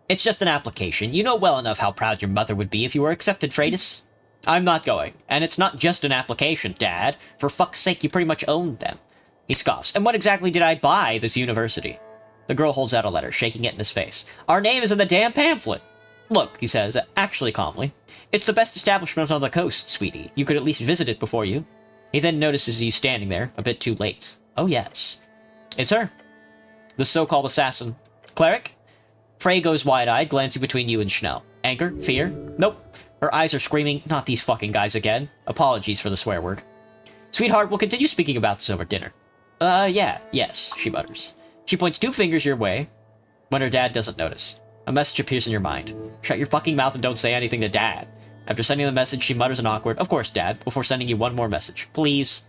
It's just an application. You know well enough how proud your mother would be if you were accepted, Freitas. I'm not going. And it's not just an application, Dad. For fuck's sake, you pretty much owned them. He scoffs. And what exactly did I buy this university? The girl holds out a letter, shaking it in his face. Our name is in the damn pamphlet. Look, he says, actually calmly. It's the best establishment on the coast, sweetie. You could at least visit it before you. He then notices you standing there, a bit too late. Oh, yes. It's her. The so-called assassin. Cleric? Frey goes wide-eyed, glancing between you and Schnell. Anger? Fear? Nope. Her eyes are screaming, not these fucking guys again. Apologies for the swear word. Sweetheart, we'll continue speaking about this over dinner. Yes, she mutters. She points 2 fingers your way, when her dad doesn't notice. A message appears in your mind. Shut your fucking mouth and don't say anything to Dad. After sending the message, she mutters an awkward, of course, Dad, before sending you one more message. Please.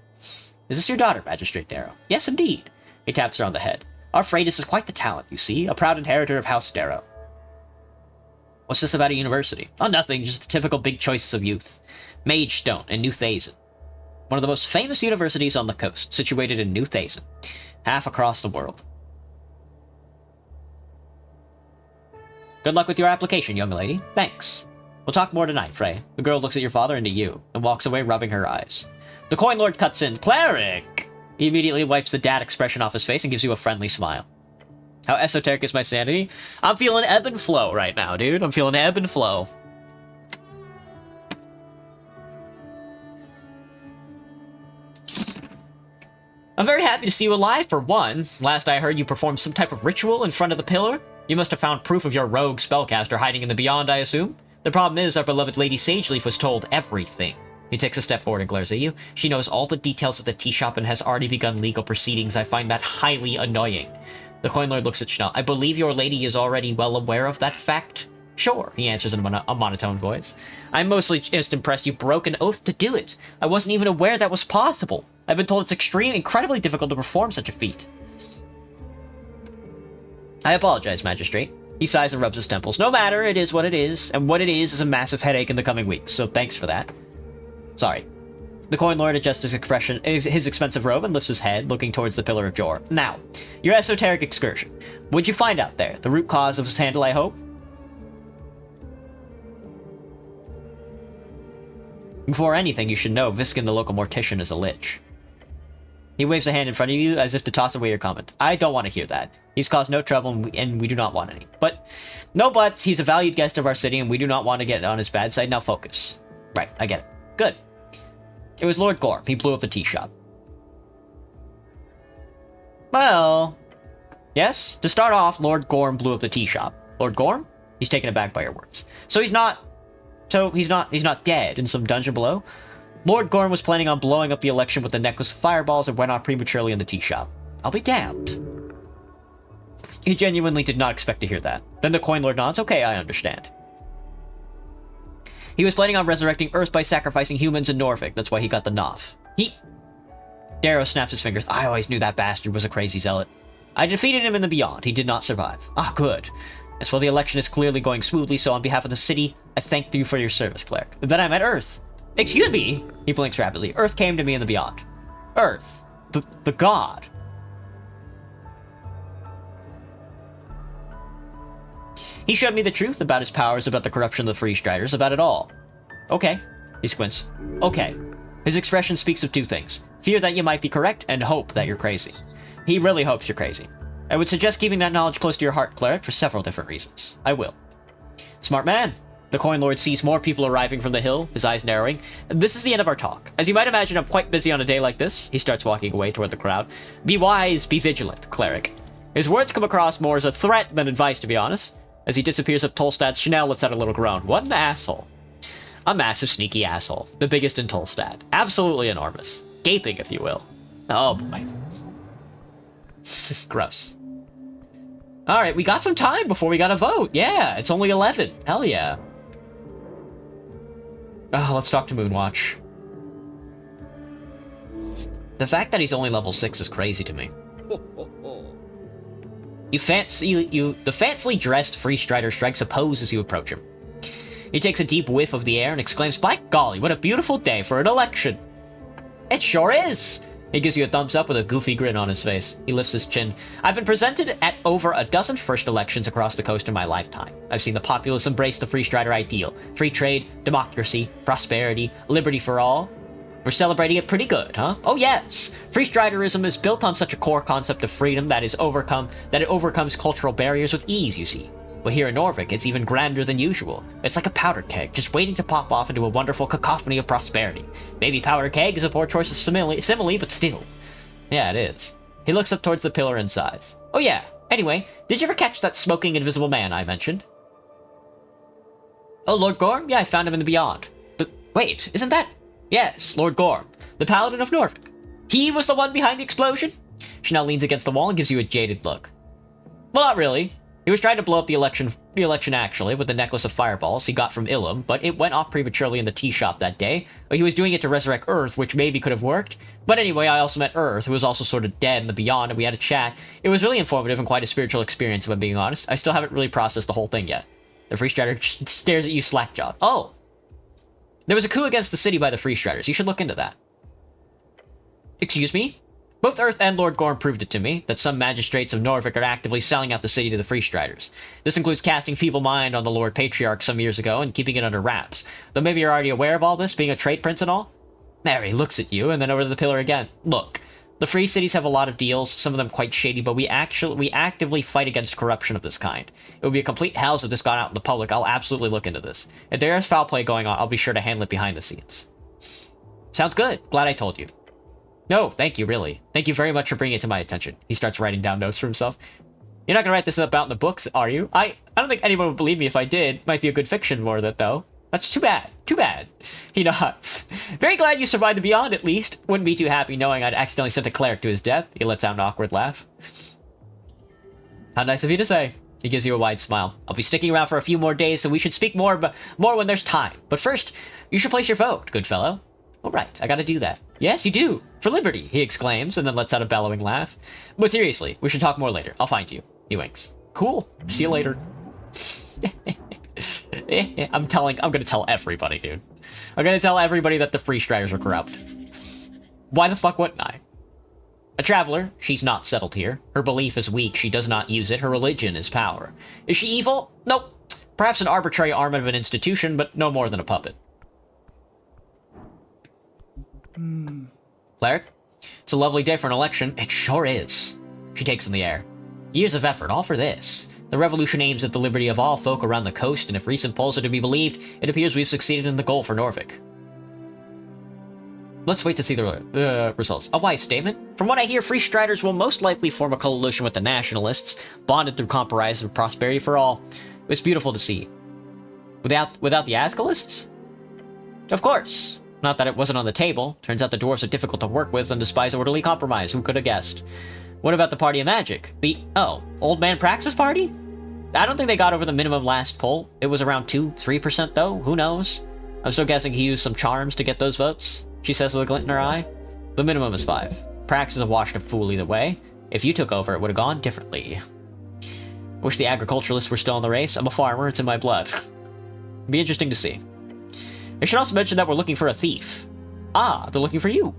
Is this your daughter, Magistrate Darrow? Yes, indeed. He taps her on the head. Our Freitas is quite the talent, you see, a proud inheritor of House Darrow. What's this about a university? Oh, nothing, just the typical big choices of youth. Mage Stone and New Thazen. One of the most famous universities on the coast, situated in New Thazen, half across the world. Good luck with your application, young lady. Thanks. We'll talk more tonight, Frey. The girl looks at your father and to you, and walks away rubbing her eyes. The Coin Lord cuts in. Cleric! He immediately wipes the dad expression off his face and gives you a friendly smile. How esoteric is my sanity? I'm feeling ebb and flow right now, dude. I'm feeling ebb and flow. I'm very happy to see you alive, for one. Last I heard, you performed some type of ritual in front of the pillar. You must have found proof of your rogue spellcaster hiding in the beyond, I assume. The problem is, our beloved Lady Sageleaf was told everything. He takes a step forward and glares at you. She knows all the details of the tea shop and has already begun legal proceedings. I find that highly annoying. The Coin Lord looks at Schnell. I believe your lady is already well aware of that fact. Sure, he answers in a monotone voice. I'm mostly just impressed you broke an oath to do it. I wasn't even aware that was possible. I've been told it's incredibly difficult to perform such a feat. I apologize, Magistrate. He sighs and rubs his temples. No matter, it is what it is, and what it is a massive headache in the coming weeks, so thanks for that. Sorry. The Coin Lord adjusts his expensive robe and lifts his head, looking towards the Pillar of Jor. Now, your esoteric excursion. What'd you find out there? The root cause of his handle, I hope? Before anything, you should know Viskin the local mortician is a lich. He waves a hand in front of you as if to toss away your comment. I don't want to hear that. He's caused no trouble and we do not want any. But, no buts, he's a valued guest of our city and we do not want to get on his bad side. Now focus. Right, I get it. Good. It was Lord Gorm. He blew up the tea shop. Well, yes, to start off, Lord Gorm blew up the tea shop. Lord Gorm? He's taken aback by your words. So he's not dead in some dungeon below. Lord Gorm was planning on blowing up the election with the necklace of fireballs and went off prematurely in the tea shop. I'll be damned. He genuinely did not expect to hear that. Then the Coin Lord nods. Okay, I understand. He was planning on resurrecting Earth by sacrificing humans in Norvik. That's why he got the Noth. Darrow snaps his fingers. I always knew that bastard was a crazy zealot. I defeated him in the Beyond. He did not survive. Ah, good. As for the election is clearly going smoothly, so on behalf of the city, I thank you for your service, cleric. Then I met Earth. Excuse me? He blinks rapidly. Earth came to me in the Beyond. Earth. The god. He showed me the truth about his powers, about the corruption of the Free Striders, about it all. Okay. He squints. Okay. His expression speaks of two things. Fear that you might be correct, and hope that you're crazy. He really hopes you're crazy. I would suggest keeping that knowledge close to your heart, cleric, for several different reasons. I will. Smart man. The Coin Lord sees more people arriving from the hill, his eyes narrowing. This is the end of our talk. As you might imagine, I'm quite busy on a day like this. He starts walking away toward the crowd. Be wise, be vigilant, cleric. His words come across more as a threat than advice, to be honest. As he disappears up Tolstad, Chanel lets out a little groan. What an asshole. A massive, sneaky asshole. The biggest in Tolstad. Absolutely enormous. Gaping, if you will. Oh, boy. Gross. Alright, we got some time before we gotta vote. Yeah, it's only 11. Hell yeah. Oh, let's talk to Moonwatch. The fact that he's only level 6 is crazy to me. The fancily dressed Free Strider strikes a pose as you approach him. He takes a deep whiff of the air and exclaims, by golly, what a beautiful day for an election. It sure is. He gives you a thumbs up with a goofy grin on his face. He lifts his chin. I've been presented at over a dozen first elections across the coast in my lifetime. I've seen the populace embrace the Free Strider ideal. Free trade, democracy, prosperity, liberty for all. We're celebrating it pretty good, huh? Oh yes! Free Striderism is built on such a core concept of freedom that it overcomes cultural barriers with ease, you see. But here in Norvik, it's even grander than usual. It's like a powder keg, just waiting to pop off into a wonderful cacophony of prosperity. Maybe powder keg is a poor choice of simile, but still. Yeah, it is. He looks up towards the pillar and sighs. Oh yeah, anyway, did you ever catch that smoking invisible man I mentioned? Oh, Lord Gorm? Yeah, I found him in the Beyond. But wait, isn't that... Yes, Lord Gorm, the Paladin of Norvik. He was the one behind the explosion? Chanel leans against the wall and gives you a jaded look. Well, not really. He was trying to blow up the election actually, with the necklace of fireballs he got from Ilum, but it went off prematurely in the tea shop that day. He was doing it to resurrect Earth, which maybe could have worked. But anyway, I also met Earth, who was also sort of dead in the Beyond, and we had a chat. It was really informative and quite a spiritual experience, if I'm being honest. I still haven't really processed the whole thing yet. The Free Strider just stares at you slack-jawed. Oh! There was a coup against the city by the Free Striders. You should look into that. Excuse me? Both Earth and Lord Gorm proved it to me, that some magistrates of Norvik are actively selling out the city to the Free Striders. This includes casting feeble mind on the Lord Patriarch some years ago and keeping it under wraps. Though maybe you're already aware of all this, being a trade prince and all? Mary looks at you, and then over to the pillar again. Look, the free cities have a lot of deals, some of them quite shady, but we actively fight against corruption of this kind. It would be a complete hells if this got out in the public. I'll absolutely look into this. If there is foul play going on, I'll be sure to handle it behind the scenes. Sounds good. Glad I told you. No, thank you, really. Thank you very much for bringing it to my attention. He starts writing down notes for himself. You're not gonna write this about in the books, are you? I don't think anyone would believe me if I did. Might be a good fiction more of that, though. That's too bad. Too bad. He nods. Very glad you survived the Beyond, at least. Wouldn't be too happy knowing I'd accidentally sent a cleric to his death. He lets out an awkward laugh. How nice of you to say. He gives you a wide smile. I'll be sticking around for a few more days, so we should speak more when there's time. But first, you should place your vote, good fellow. All right, I gotta do that. Yes, you do. For liberty, he exclaims, and then lets out a bellowing laugh. But seriously, we should talk more later. I'll find you. He winks. Cool. See you later. I'm gonna tell everybody, dude. I'm gonna tell everybody that the Free Striders are corrupt. Why the fuck wouldn't I? A traveler, she's not settled here. Her belief is weak, she does not use it. Her religion is power. Is she evil? Nope. Perhaps an arbitrary arm of an institution, but no more than a puppet. Cleric? It's a lovely day for an election. It sure is. She takes in the air. Years of effort, all for this. The revolution aims at the liberty of all folk around the coast, and if recent polls are to be believed, it appears we've succeeded in the goal for Norfolk. Let's wait to see the results. A wise statement. From what I hear, Free Striders will most likely form a coalition with the Nationalists, bonded through compromise and prosperity for all. It's beautiful to see. Without the Ascalists? Of course. Not that it wasn't on the table. Turns out the dwarves are difficult to work with and despise orderly compromise. Who could have guessed? What about the Party of Magic? Old Man Praxis Party? I don't think they got over the minimum last poll. It was around 2-3% though. Who knows? I'm still guessing he used some charms to get those votes, she says with a glint in her eye. The minimum is 5. Praxis is a washed up fool either way. If you took over, it would have gone differently. Wish the agriculturalists were still in the race. I'm a farmer, it's in my blood. Be interesting to see. I should also mention that we're looking for a thief. Ah, they're looking for you.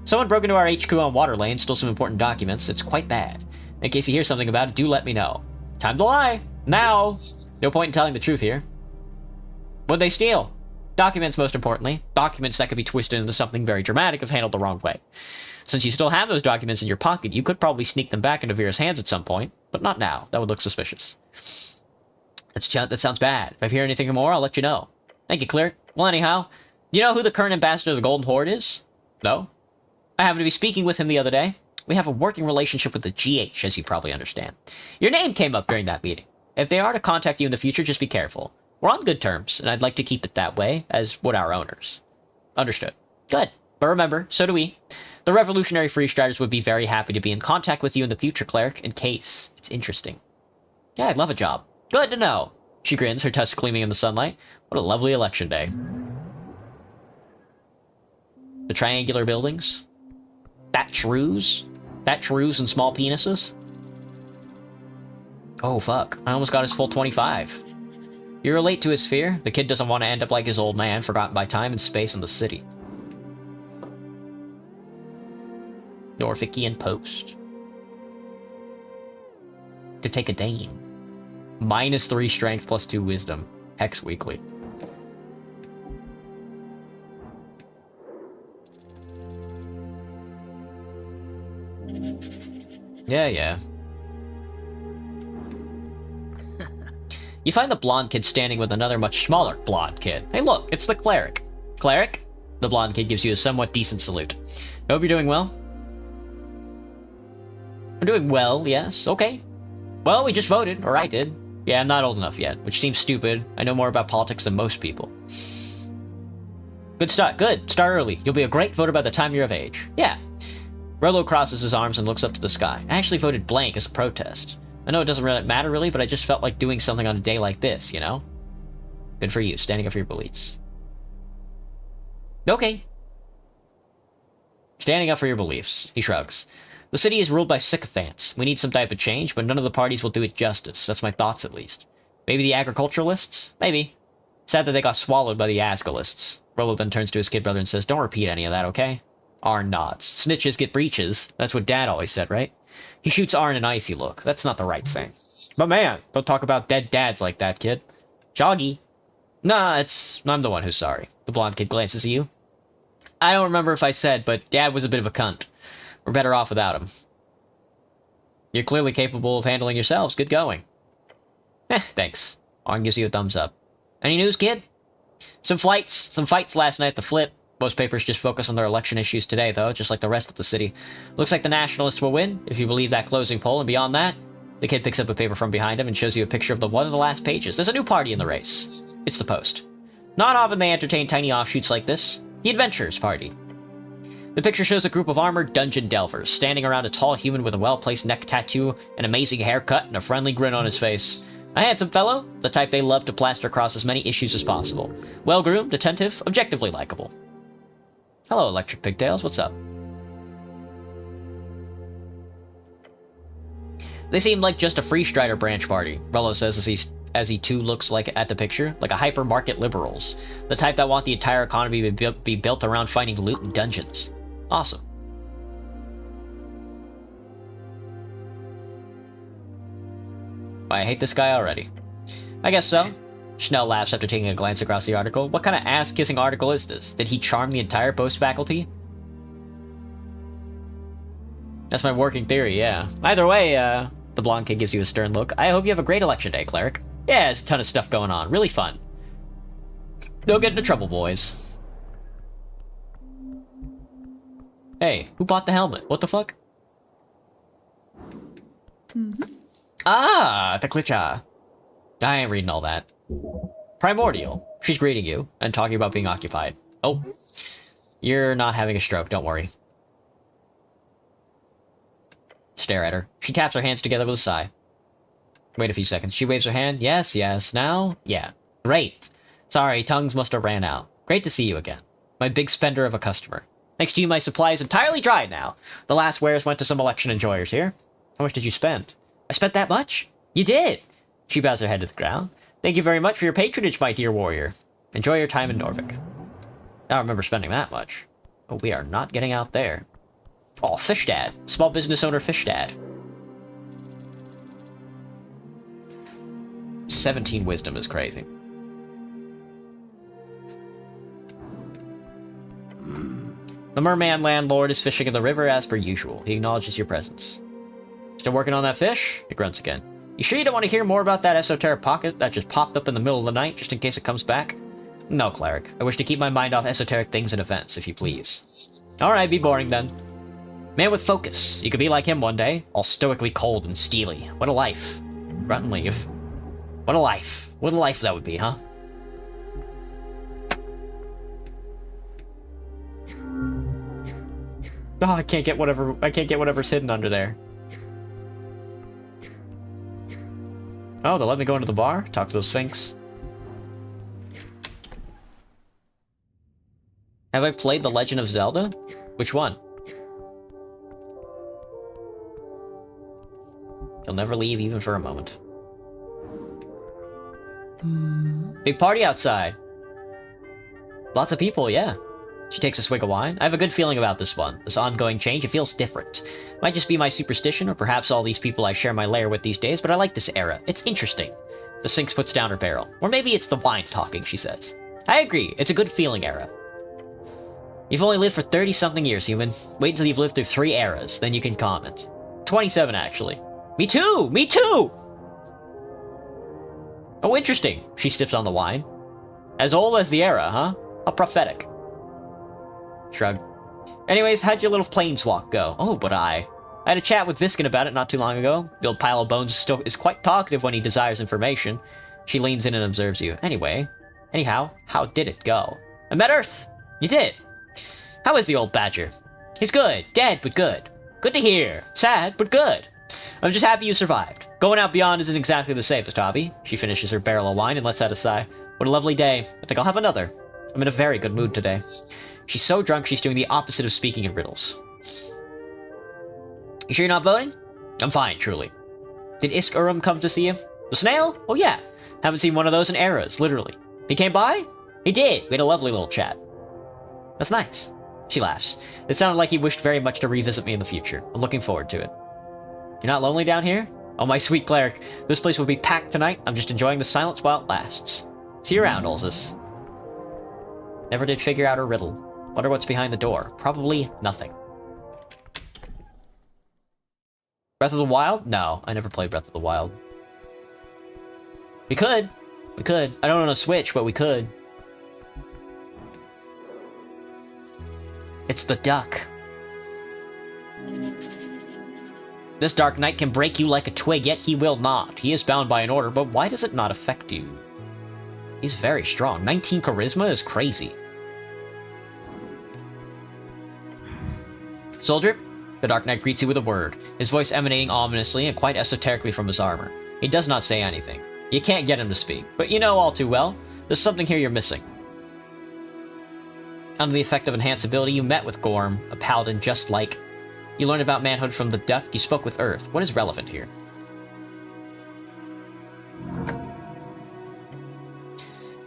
Someone broke into our HQ on Water Lane, stole some important documents. It's quite bad. In case you hear something about it, do let me know. Time to lie! Now! No point in telling the truth here. What'd they steal? Documents, most importantly. Documents that could be twisted into something very dramatic if handled the wrong way. Since you still have those documents in your pocket, you could probably sneak them back into Vera's hands at some point, but not now. That would look suspicious. That sounds bad. If I hear anything more, I'll let you know. Thank you, Clear. Well, anyhow, do you know who the current ambassador of the Golden Horde is? No? I happened to be speaking with him the other day. We have a working relationship with the GH, as you probably understand. Your name came up during that meeting. If they are to contact you in the future, just be careful. We're on good terms, and I'd like to keep it that way, as would our owners. Understood. Good. But remember, so do we. The Revolutionary Free Striders would be very happy to be in contact with you in the future, Cleric, in case it's interesting. Yeah, I'd love a job. Good to know. She grins, her tusks gleaming in the sunlight. What a lovely election day. The triangular buildings. Thatch roofs and small penises. Oh, fuck. I almost got his full 25. You relate to his fear? The kid doesn't want to end up like his old man, forgotten by time and space in the city. Norfolkian Post. To take a Dane. -3 strength plus 2 wisdom. Hex weekly. Yeah. You find the blonde kid standing with another much smaller blonde kid. Hey look, it's the Cleric. Cleric? The blonde kid gives you a somewhat decent salute. Hope you're doing well. I'm doing well, yes. Okay. Well, we just voted, or I did. Yeah, I'm not old enough yet, which seems stupid. I know more about politics than most people. Good start. Good. Start early. You'll be a great voter by the time you're of age. Yeah. Rolo crosses his arms and looks up to the sky. I actually voted blank as a protest. I know it doesn't really matter really, but I just felt like doing something on a day like this, you know? Good for you, standing up for your beliefs. Okay. Standing up for your beliefs. He shrugs. The city is ruled by sycophants. We need some type of change, but none of the parties will do it justice. That's my thoughts, at least. Maybe the agriculturalists? Maybe. Sad that they got swallowed by the Ascalists. Rolo then turns to his kid brother and says, don't repeat any of that, okay? Arn nods. Snitches get breeches. That's what Dad always said, right? He shoots Arn an icy look. That's not the right thing. But man, don't talk about dead dads like that, kid. Joggy. Nah, I'm the one who's sorry. The blonde kid glances at you. I don't remember if I said, but Dad was a bit of a cunt. We're better off without him. You're clearly capable of handling yourselves. Good going. Thanks. Arn gives you a thumbs up. Any news, kid? Some fights last night at the Flip. Most papers just focus on their election issues today, though, just like the rest of the city. Looks like the Nationalists will win, if you believe that closing poll, and beyond that, the kid picks up a paper from behind him and shows you a picture of one of the last pages. There's a new party in the race. It's the Post. Not often they entertain tiny offshoots like this. The Adventurers Party. The picture shows a group of armored dungeon delvers, standing around a tall human with a well-placed neck tattoo, an amazing haircut, and a friendly grin on his face. A handsome fellow, the type they love to plaster across as many issues as possible. Well-groomed, attentive, objectively likable. Hello, Electric Pigtails, what's up? They seem like just a Free Strider branch party, Rolo says as he too looks like at the picture, like a hypermarket liberals. The type that want the entire economy to be built around finding loot in dungeons. Awesome. I hate this guy already. I guess so. Schnell laughs after taking a glance across the article. What kind of ass-kissing article is this? Did he charm the entire post faculty? That's my working theory, yeah. Either way, the blonde kid gives you a stern look. I hope you have a great election day, cleric. Yeah, there's a ton of stuff going on. Really fun. Don't get into trouble, boys. Hey, who bought the helmet? What the fuck? Ah, the Klitcha. I ain't reading all that. Primordial. She's greeting you and talking about being occupied. Oh, you're not having a stroke, don't worry. Stare at her. She taps her hands together with a sigh. Wait a few seconds. She waves her hand. Yes, yes. Now? Yeah. Great. Sorry, tongues must have ran out. Great to see you again. My big spender of a customer. Thanks to you, my supply is entirely dry now. The last wares went to some election enjoyers here. How much did you spend? I spent that much? You did! She bows her head to the ground. Thank you very much for your patronage, my dear warrior. Enjoy your time in Norvik. I don't remember spending that much. Oh, we are not getting out there. Oh, Fish Dad. Small business owner Fish Dad. 17 wisdom is crazy. The merman landlord is fishing in the river as per usual. He acknowledges your presence. Still working on that fish? He grunts again. You sure you don't want to hear more about that esoteric pocket that just popped up in the middle of the night, just in case it comes back? No, cleric. I wish to keep my mind off esoteric things and events, if you please. Alright, be boring then. Man with focus. You could be like him one day, all stoically cold and steely. What a life. Run and leave. What a life. What a life that would be, huh? Oh, I can't get whatever's hidden under there. Oh, they'll let me go into the bar? Talk to the Sphinx. Have I played The Legend of Zelda? Which one? You'll never leave even for a moment. Big party outside. Lots of people, yeah. She takes a swig of wine. I have a good feeling about this one. This ongoing change, it feels different. Might just be my superstition, or perhaps all these people I share my lair with these days, but I like this era. It's interesting. The Sphinx puts down her barrel. Or maybe it's the wine talking, she says. I agree. It's a good feeling era. You've only lived for 30-something years, human. Wait until you've lived through 3 eras, then you can comment. 27, actually. Me too! Me too! Oh, interesting. She sips on the wine. As old as the era, huh? How prophetic. Shrug. Anyways, how'd your little planeswalk go? Oh, but I had a chat with Viskin about it not too long ago. The old pile of bones is quite talkative when he desires information. She leans in and observes you. Anyhow, how did it go? I met Earth! You did! How is the old badger? He's good. Dead, but good. Good to hear. Sad, but good. I'm just happy you survived. Going out beyond isn't exactly the safest hobby. She finishes her barrel of wine and lets out a sigh. What a lovely day. I think I'll have another. I'm in a very good mood today. She's so drunk she's doing the opposite of speaking in riddles. You sure you're not voting? I'm fine, truly. Did Isk Urum come to see you? The snail? Oh yeah. Haven't seen one of those in eras, literally. He came by? He did. We had a lovely little chat. That's nice. She laughs. It sounded like he wished very much to revisit me in the future. I'm looking forward to it. You're not lonely down here? Oh, my sweet cleric. This place will be packed tonight. I'm just enjoying the silence while it lasts. See you around, Ulzus. Never did figure out her riddle. Wonder what's behind the door. Probably nothing. Breath of the Wild? No, I never played Breath of the Wild. We could. We could. I don't own a Switch, but we could. It's the duck. This dark knight can break you like a twig, yet he will not. He is bound by an order, but why does it not affect you? He's very strong. 19 charisma is crazy. Soldier, the Dark Knight greets you with a word, his voice emanating ominously and quite esoterically from his armor. He does not say anything. You can't get him to speak, but you know all too well, there's something here you're missing. Under the effect of enhanced ability, you met with Gorm, a paladin just like. You learned about manhood from the duck, you spoke with Earth. What is relevant here?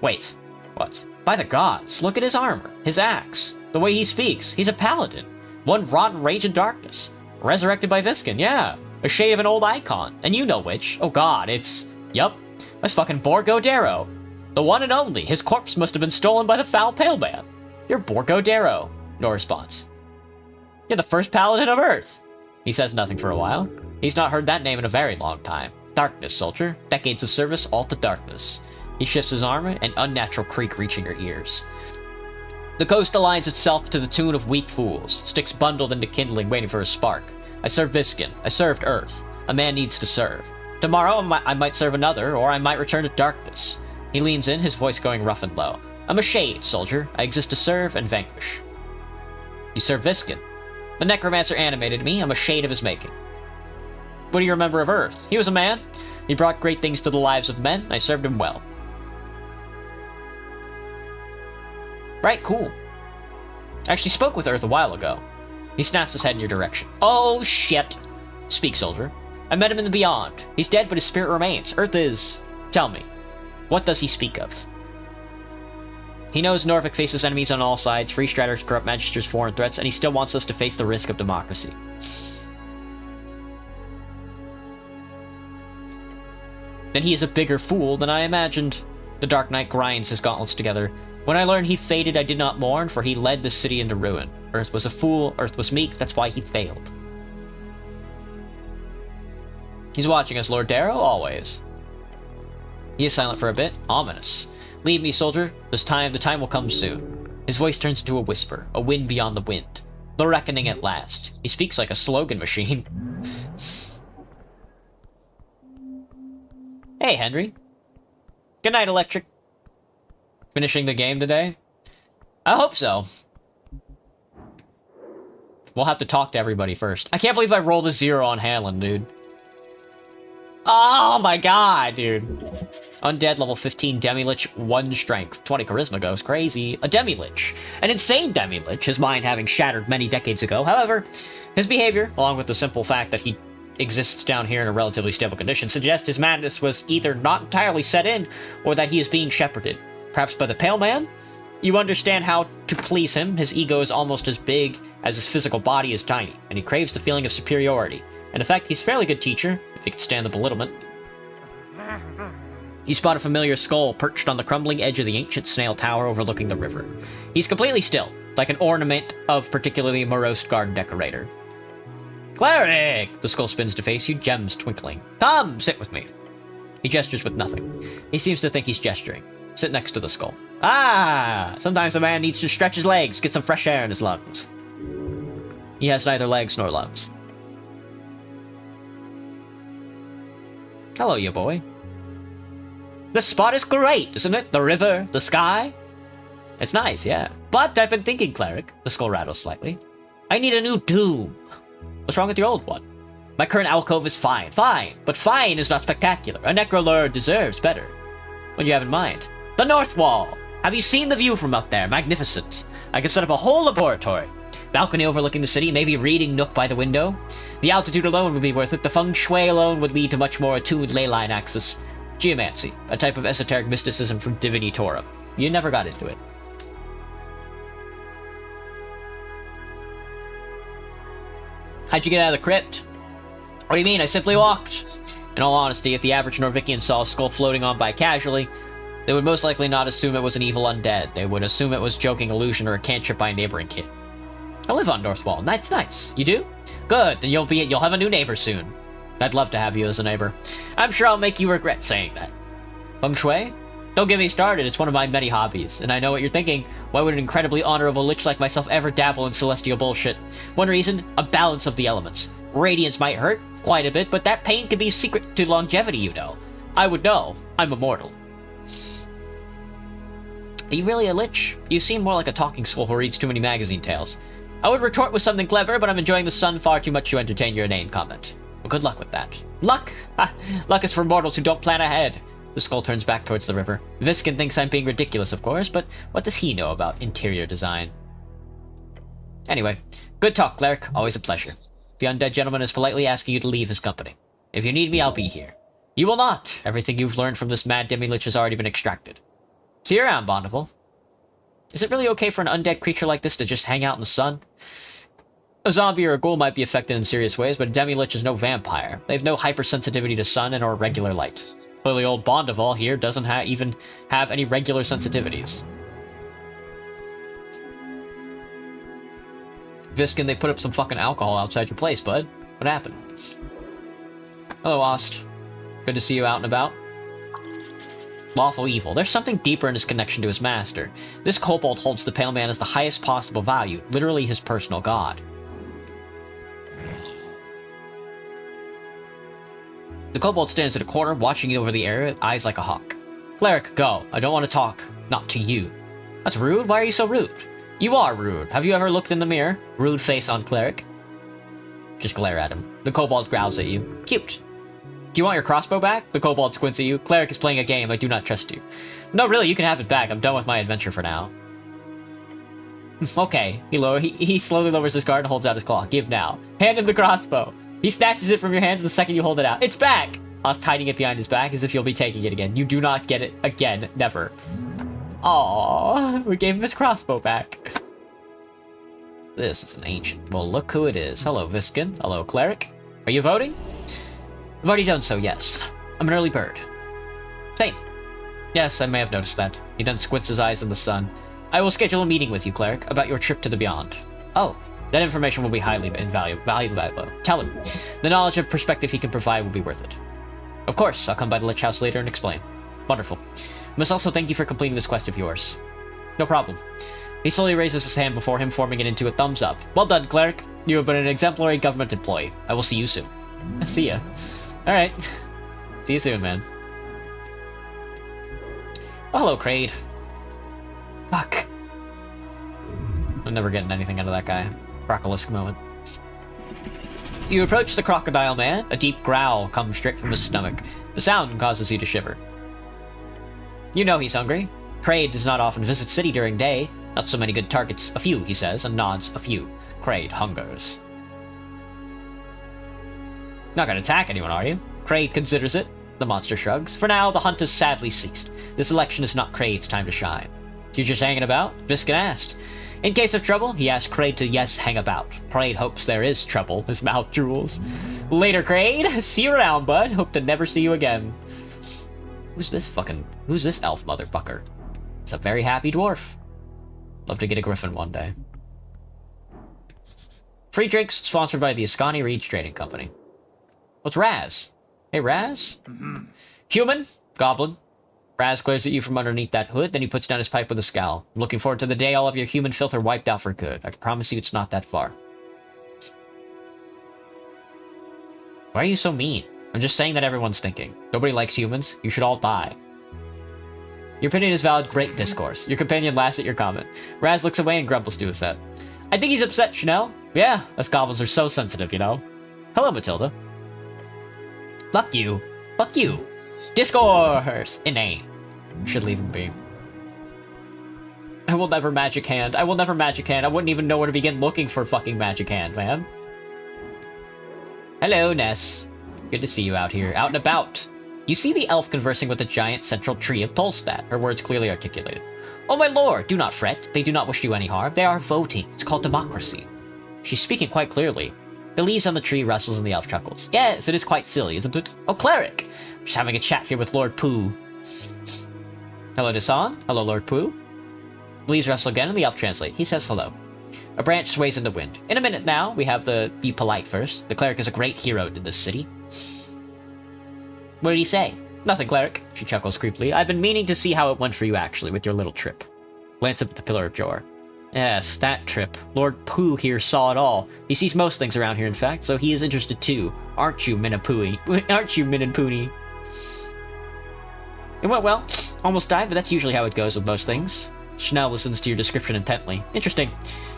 Wait, what? By the gods, look at his armor, his axe, the way he speaks. He's a paladin. One rotten rage and darkness. Resurrected by Viskin, yeah. A shade of an old icon. And you know which. Oh god, it's... Yup. That's fucking Borgo Darrow. The one and only. His corpse must have been stolen by the foul pale man. You're Borgo Darrow. No response. You're the first paladin of Earth. He says nothing for a while. He's not heard that name in a very long time. Darkness, soldier. Decades of service, all to darkness. He shifts his armor, an unnatural creak reaching her ears. The coast aligns itself to the tune of weak fools, sticks bundled into kindling waiting for a spark. I served Viskin. I served Earth. A man needs to serve. Tomorrow I might serve another, or I might return to darkness. He leans in, his voice going rough and low. I'm a shade, soldier. I exist to serve and vanquish. You serve Viskin. The necromancer animated me. I'm a shade of his making. What do you remember of Earth? He was a man. He brought great things to the lives of men. I served him well. Right, cool. I actually spoke with Earth a while ago. He snaps his head in your direction. Oh, shit. Speak, soldier. I met him in the beyond. He's dead, but his spirit remains. Earth is... Tell me, what does he speak of? He knows Norvik faces enemies on all sides, free striders, corrupt magisters, foreign threats, and he still wants us to face the risk of democracy. Then he is a bigger fool than I imagined. The Dark Knight grinds his gauntlets together. When I learned he faded, I did not mourn, for he led the city into ruin. Earth was a fool, Earth was meek, that's why he failed. He's watching us, Lord Darrow, always. He is silent for a bit, ominous. Leave me, soldier. The time will come soon. His voice turns into a whisper, a wind beyond the wind. The reckoning at last. He speaks like a slogan machine. Hey, Henry. Good night, Electric. Finishing the game today? I hope so. We'll have to talk to everybody first. I can't believe I rolled a 0 on Hanlon, dude. Oh my god, dude. Undead, level 15, Demi-Lich, 1 strength. 20 charisma goes crazy. A Demi-Lich. An insane Demi-Lich, his mind having shattered many decades ago. However, his behavior, along with the simple fact that he exists down here in a relatively stable condition, suggests his madness was either not entirely set in, or that he is being shepherded. Perhaps by the Pale Man? You understand how to please him. His ego is almost as big as his physical body is tiny, and he craves the feeling of superiority. In effect, he's a fairly good teacher, if he can stand the belittlement. You spot a familiar skull perched on the crumbling edge of the ancient snail tower overlooking the river. He's completely still, like an ornament of particularly morose garden decorator. Cleric! The skull spins to face you, gems twinkling. Come, sit with me. He gestures with nothing. He seems to think he's gesturing. Sit next to the skull. Ah! Sometimes a man needs to stretch his legs, get some fresh air in his lungs. He has neither legs nor lungs. Hello, you boy. This spot is great, isn't it? The river, the sky. It's nice, yeah. But I've been thinking, Cleric. The skull rattles slightly. I need a new tomb. What's wrong with your old one? My current alcove is fine. Fine. But fine is not spectacular. A necrolord deserves better. What do you have in mind? The North Wall. Have you seen the view from up there? Magnificent. I could set up a whole laboratory. Balcony overlooking the city, maybe a reading nook by the window. The altitude alone would be worth it. The feng shui alone would lead to much more attuned ley line access. Geomancy, a type of esoteric mysticism from Divinitorum. You never got into it. How'd you get out of the crypt? What do you mean? I simply walked. In all honesty, if the average Norvikian saw a skull floating on by casually, they would most likely not assume it was an evil undead. They would assume it was joking illusion or a cantrip by a neighboring kid. I live on Northwall. That's nice. You do? Good. Then you'll have a new neighbor soon. I'd love to have you as a neighbor. I'm sure I'll make you regret saying that. Feng Shui? Don't get me started. It's one of my many hobbies. And I know what you're thinking. Why would an incredibly honorable lich like myself ever dabble in celestial bullshit? One reason, a balance of the elements. Radiance might hurt, quite a bit, but that pain can be a secret to longevity, you know. I would know. I'm immortal. Are you really a lich? You seem more like a talking skull who reads too many magazine tales. I would retort with something clever, but I'm enjoying the sun far too much to entertain your inane comment. Well, good luck with that. Luck? Ha! Luck is for mortals who don't plan ahead. The skull turns back towards the river. Viskin thinks I'm being ridiculous, of course, but what does he know about interior design? Anyway, good talk, Cleric. Always a pleasure. The undead gentleman is politely asking you to leave his company. If you need me, I'll be here. You will not. Everything you've learned from this mad demi-lich has already been extracted. See you around, Bonneville. Is it really okay for an undead creature like this to just hang out in the sun? A zombie or a ghoul might be affected in serious ways, but a demi-lich is no vampire. They have no hypersensitivity to sun and or regular light. Clearly old Bondival here doesn't even have any regular sensitivities. Viskin, they put up some fucking alcohol outside your place, bud. What happened? Hello, Ost. Good to see you out and about. Lawful evil. There's something deeper in his connection to his master. This kobold holds the Pale Man as the highest possible value, literally his personal god. The kobold stands at a corner, watching you over the area, eyes like a hawk. Cleric, go. I don't want to talk. Not to you. That's rude? Why are you so rude? You are rude. Have you ever looked in the mirror? Rude face on Cleric. Just glare at him. The kobold growls at you. Cute. Do you want your crossbow back? The kobold squints at you. Cleric is playing a game. I do not trust you. No, really, you can have it back. I'm done with my adventure for now. Okay. He slowly lowers his guard and holds out his claw. Give now. Hand him the crossbow. He snatches it from your hands the second you hold it out. It's back! Oz hiding it behind his back as if you'll be taking it again. You do not get it again. Never. Aww. We gave him his crossbow back. This is an ancient. Well, look who it is. Hello, Viskin. Hello, Cleric. Are you voting? I've already done so, yes. I'm an early bird. Same. Yes, I may have noticed that. He then squints his eyes in the sun. I will schedule a meeting with you, Cleric, about your trip to the beyond. Oh, that information will be highly valuable. Tell him. The knowledge and perspective he can provide will be worth it. Of course, I'll come by the Lich House later and explain. Wonderful. Must also thank you for completing this quest of yours. No problem. He slowly raises his hand before him, forming it into a thumbs up. Well done, Cleric. You have been an exemplary government employee. I will see you soon. See ya. Alright. See you soon, man. Oh, hello, Kraid. Fuck. I'm never getting anything out of that guy. Crocolisk moment. You approach the crocodile man. A deep growl comes straight from his stomach. The sound causes you to shiver. You know he's hungry. Kraid does not often visit city during day. Not so many good targets. A few, he says, and nods. A few. Kraid hungers. Not gonna attack anyone, are you? Kraid considers it. The monster shrugs. For now, the hunt has sadly ceased. This election is not Kraid's time to shine. You just hanging about? Viskin asked. In case of trouble, he asked Kraid to yes, hang about. Kraid hopes there is trouble. His mouth drools. Later, Kraid. See you around, bud. Hope to never see you again. Who's this elf motherfucker? He's a very happy dwarf. Love to get a griffin one day. Free drinks sponsored by the Ascani Reeds Trading Company. What's Raz? Hey, Raz? Human? Goblin? Raz glares at you from underneath that hood, then he puts down his pipe with a scowl. I'm looking forward to the day all of your human filth are wiped out for good. I can promise you it's not that far. Why are you so mean? I'm just saying that everyone's thinking. Nobody likes humans. You should all die. Your opinion is valid. Great discourse. Your companion laughs at your comment. Raz looks away and grumbles to his head. I think he's upset, Chanel. Yeah, us goblins are so sensitive, you know. Hello, Matilda. Fuck you. Fuck you. Discourse! Inane. Should leave him be. I will never magic hand. I will never magic hand. I wouldn't even know where to begin looking for fucking magic hand, man. Hello, Ness. Good to see you out here. Out and about. You see the elf conversing with the giant central tree of Tolstad, her words clearly articulated. Oh my lord, do not fret. They do not wish you any harm. They are voting. It's called democracy. She's speaking quite clearly. The leaves on the tree rustles and the elf chuckles. Yes, it is quite silly, isn't it? Oh, Cleric! Just having a chat here with Lord Pooh. Hello, Desan. Hello, Lord Pooh. The leaves rustle again and the elf translate. He says hello. A branch sways in the wind. In a minute now, we have the be polite first. The Cleric is a great hero to this city. What did he say? Nothing, Cleric. She chuckles creepily. I've been meaning to see how it went for you, actually, with your little trip. Glance up at the Pillar of Jor. Yes, that trip. Lord Pooh here saw it all. He sees most things around here, in fact, so he is interested too. Aren't you, Minapooey? Aren't you, Minapooey? It went well. Almost died, but that's usually how it goes with most things. Chanel listens to your description intently. Interesting.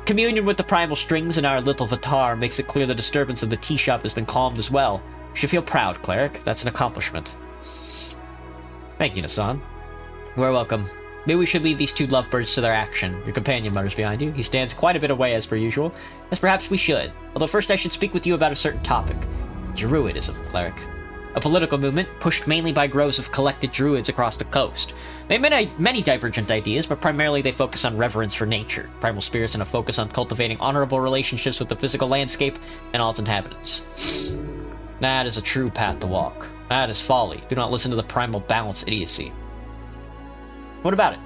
Communion with the primal strings in our little Vatar makes it clear the disturbance of the tea shop has been calmed as well. You should feel proud, Cleric. That's an accomplishment. Thank you, Nasan. You're welcome. Maybe we should leave these two lovebirds to their action. Your companion mutters behind you. He stands quite a bit away as per usual. As perhaps we should. Although first I should speak with you about a certain topic. Druidism, Cleric. A political movement pushed mainly by groves of collected druids across the coast. They have many divergent ideas, but primarily they focus on reverence for nature, primal spirits, and a focus on cultivating honorable relationships with the physical landscape and all its inhabitants. That is a true path to walk. That is folly. Do not listen to the primal balance idiocy. What about it?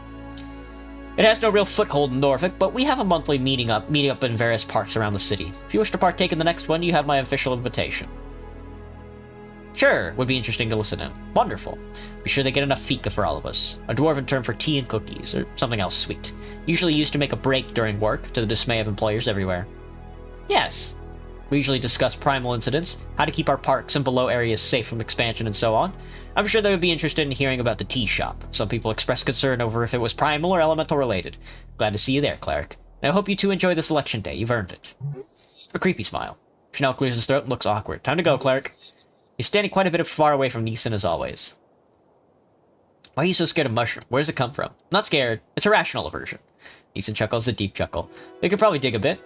It has no real foothold in Norfolk, but we have a monthly meeting up in various parks around the city. If you wish to partake in the next one, you have my official invitation. Sure, would be interesting to listen in. Wonderful. Be sure they get enough fika for all of us. A dwarven term for tea and cookies, or something else sweet. Usually used to make a break during work, to the dismay of employers everywhere. Yes. We usually discuss primal incidents, how to keep our parks and below areas safe from expansion and so on. I'm sure they would be interested in hearing about the tea shop. Some people expressed concern over if it was primal or elemental related. Glad to see you there, Cleric. And I hope you two enjoy this election day. You've earned it. A creepy smile. Chanel clears his throat and looks awkward. Time to go, Cleric. He's standing quite a bit far away from Neeson as always. Why are you so scared of mushroom? Where does it come from? Not scared. It's a rational aversion. Neeson chuckles a deep chuckle. We could probably dig a bit.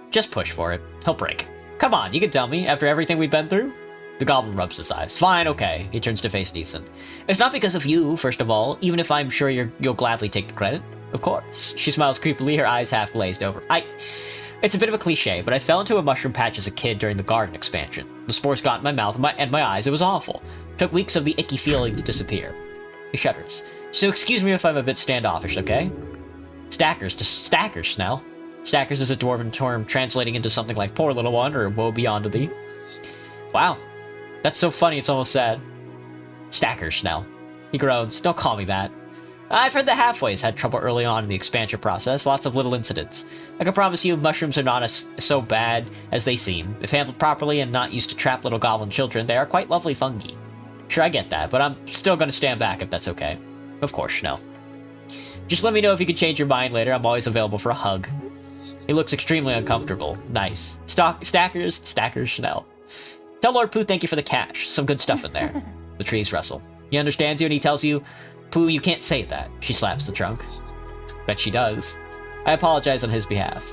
Just push for it. He'll break. Come on, you can tell me, after everything we've been through? The goblin rubs his eyes. Fine, okay. He turns to face Neeson. It's not because of you, first of all, even if I'm sure you'll gladly take the credit. Of course. She smiles creepily, her eyes half glazed over. It's a bit of a cliche, but I fell into a mushroom patch as a kid during the garden expansion. The spores got in my mouth and my eyes. It was awful. Took weeks of the icky feeling to disappear. He shudders. So excuse me if I'm a bit standoffish, okay? Stackers, Snell. Stackers is a dwarven term translating into something like poor little one or woe beyond thee. Wow. That's so funny it's almost sad. Stackers, Snell. He groans. Don't call me that. I've heard the halfways had trouble early on in the expansion process, lots of little incidents. I can promise you mushrooms are not so bad as they seem. If handled properly and not used to trap little goblin children, they are quite lovely fungi. Sure, I get that, but I'm still gonna stand back if that's okay. Of course, Schnell. Just let me know if you can change your mind later. I'm always available for a hug. He looks extremely uncomfortable. Nice. Stackers, Schnell. Tell Lord Pooh thank you for the cash. Some good stuff in there. The trees rustle. He understands you and he tells you, Pooh, you can't say that. She slaps the trunk. Bet she does. I apologize on his behalf.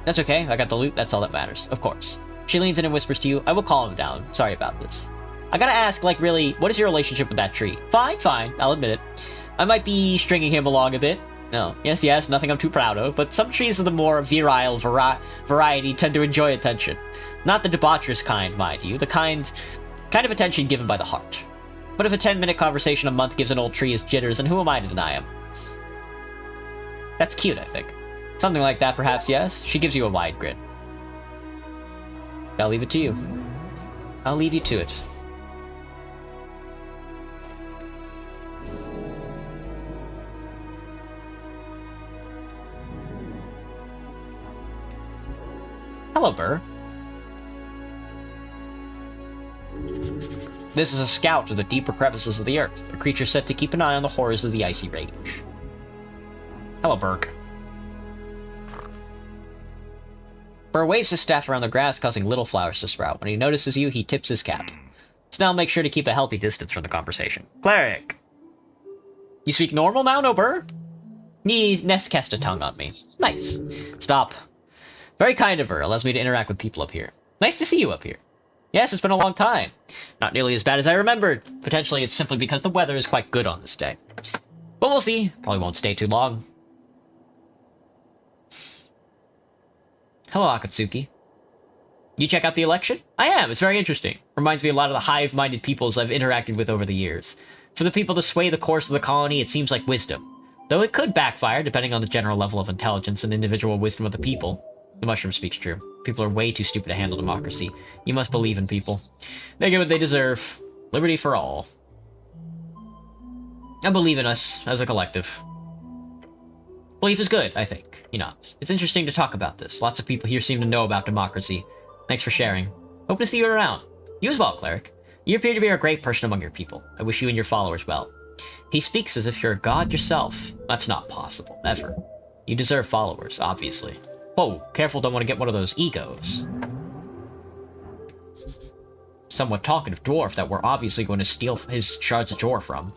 That's okay. I got the loot. That's all that matters. Of course. She leans in and whispers to you, I will calm him down. Sorry about this. I gotta ask, like, really, what is your relationship with that tree? Fine. I'll admit it. I might be stringing him along a bit. No. Yes, nothing I'm too proud of, but some trees of the more virile variety tend to enjoy attention. Not the debaucherous kind, mind you. The kind of attention given by the heart. But if a 10-minute conversation a month gives an old tree his jitters, then who am I to deny him? That's cute, I think. Something like that, perhaps, yes? She gives you a wide grin. I'll leave it to you. I'll leave you to it. Hello, Burr. This is a scout of the deeper crevices of the earth, a creature set to keep an eye on the horrors of the icy range. Hello, Burke. Burr waves his staff around the grass, causing little flowers to sprout. When he notices you, he tips his cap. Snell makes sure to keep a healthy distance from the conversation. Cleric! You speak normal now, no, Burr? Ness cast a tongue on me. Nice. Stop. Very kind of her, allows me to interact with people up here. Nice to see you up here. Yes, it's been a long time. Not nearly as bad as I remembered. Potentially it's simply because the weather is quite good on this day. But we'll see. Probably won't stay too long. Hello, Akatsuki. You check out the election? I am. It's very interesting. Reminds me a lot of the hive-minded peoples I've interacted with over the years. For the people to sway the course of the colony, it seems like wisdom. Though it could backfire, depending on the general level of intelligence and individual wisdom of the people. The mushroom speaks true. People are way too stupid to handle democracy. You must believe in people. They get what they deserve. Liberty for all. I believe in us, as a collective. Belief is good, I think. You know, it's interesting to talk about this. Lots of people here seem to know about democracy. Thanks for sharing. Hope to see you around. You as well, Cleric. You appear to be a great person among your people. I wish you and your followers well. He speaks as if you're a god yourself. That's not possible, ever. You deserve followers, obviously. Whoa, careful, don't want to get one of those egos. Somewhat talkative dwarf that we're obviously going to steal his shards of jor from.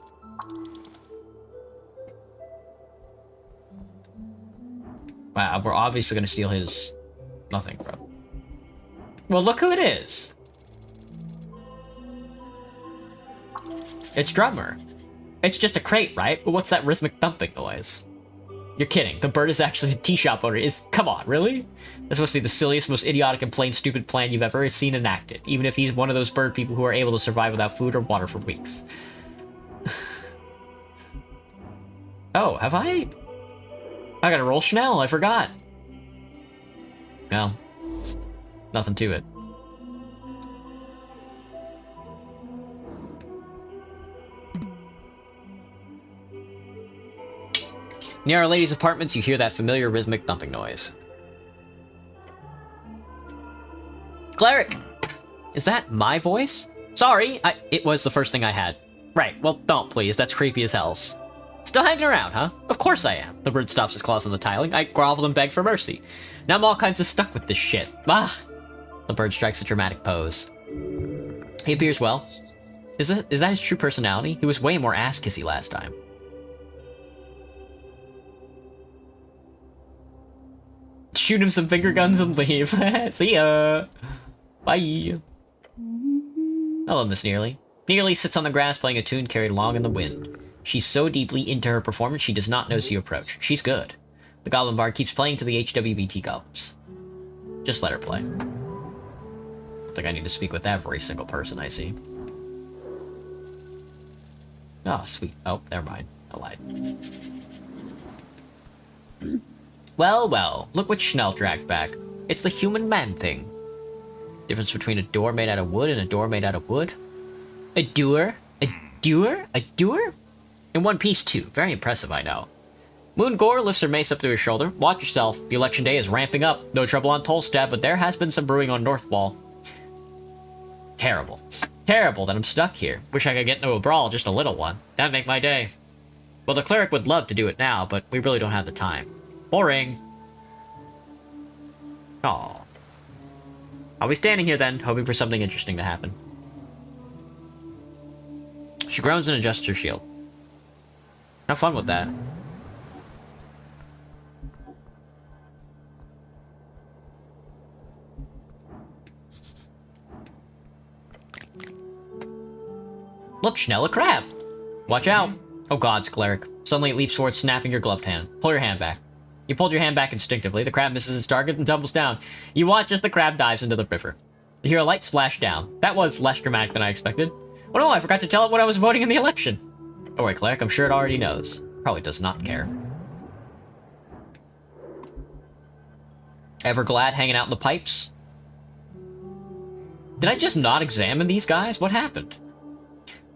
Wow, we're obviously going to steal his... nothing, bro. Well, look who it is. It's Drummer. It's just a crate, right? But what's that rhythmic thumping noise? You're kidding. The bird is actually the tea shop owner. Come on, really? That's supposed to be the silliest, most idiotic and plain stupid plan you've ever seen enacted, even if he's one of those bird people who are able to survive without food or water for weeks. Oh, have I gotta roll Schnell, I forgot. No. Nothing to it. Near Our Lady's apartments, you hear that familiar rhythmic thumping noise. Cleric! Is that my voice? Sorry, it was the first thing I had. Right, well, don't please, that's creepy as hell. Still hanging around, huh? Of course I am. The bird stops his claws on the tiling. I grovel and beg for mercy. Now I'm all kinds of stuck with this shit. Ah! The bird strikes a dramatic pose. He appears well. Is that his true personality? He was way more ass-kissy last time. Shoot him some finger guns and leave. See ya! Bye! Hello, Miss Nearly. Nearly sits on the grass playing a tune carried along in the wind. She's so deeply into her performance she does not notice you approach. She's good. The Goblin Bard keeps playing to the HWBT goblins. Just let her play. I think I need to speak with every single person I see. Oh, sweet. Oh, never mind. I lied. Well, well, look what Schnell dragged back. It's the human man thing. Difference between a door made out of wood and a door made out of wood? A doer? A doer? A doer? In one piece, too. Very impressive, I know. Moongore lifts her mace up to his shoulder. Watch yourself. The election day is ramping up. No trouble on Tolstad, but there has been some brewing on North Wall. Terrible. Terrible that I'm stuck here. Wish I could get into a brawl, just a little one. That'd make my day. Well, the cleric would love to do it now, but we really don't have the time. Boring. Aw. I'll be standing here then, hoping for something interesting to happen. She groans and adjusts her shield. Have fun with that. Look, Schnell, a crab! Watch out! Oh gods, cleric. Suddenly it leaps forward, snapping your gloved hand. Pull your hand back. You pulled your hand back instinctively. The crab misses its target and tumbles down. You watch as the crab dives into the river. You hear a light splash down. That was less dramatic than I expected. Oh no, I forgot to tell it what I was voting in the election. Don't worry, cleric, I'm sure it already knows. Probably does not care. Everglad hanging out in the pipes? Did I just not examine these guys? What happened?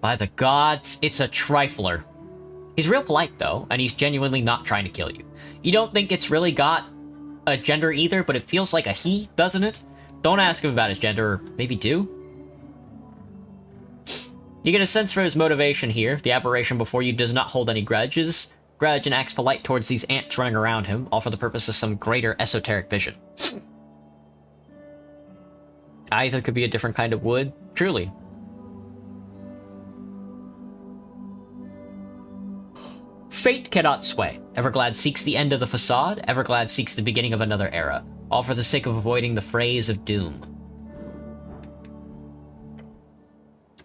By the gods, it's a trifler. He's real polite, though, and he's genuinely not trying to kill you. You don't think it's really got a gender either, but it feels like a he, doesn't it? Don't ask him about his gender, or maybe do? You get a sense for his motivation here. The aberration before you does not hold any grudge and acts polite towards these ants running around him, all for the purpose of some greater esoteric vision. Either could be a different kind of wood, truly. Fate cannot sway. Everglad seeks the end of the facade. Everglad seeks the beginning of another era. All for the sake of avoiding the phrase of doom.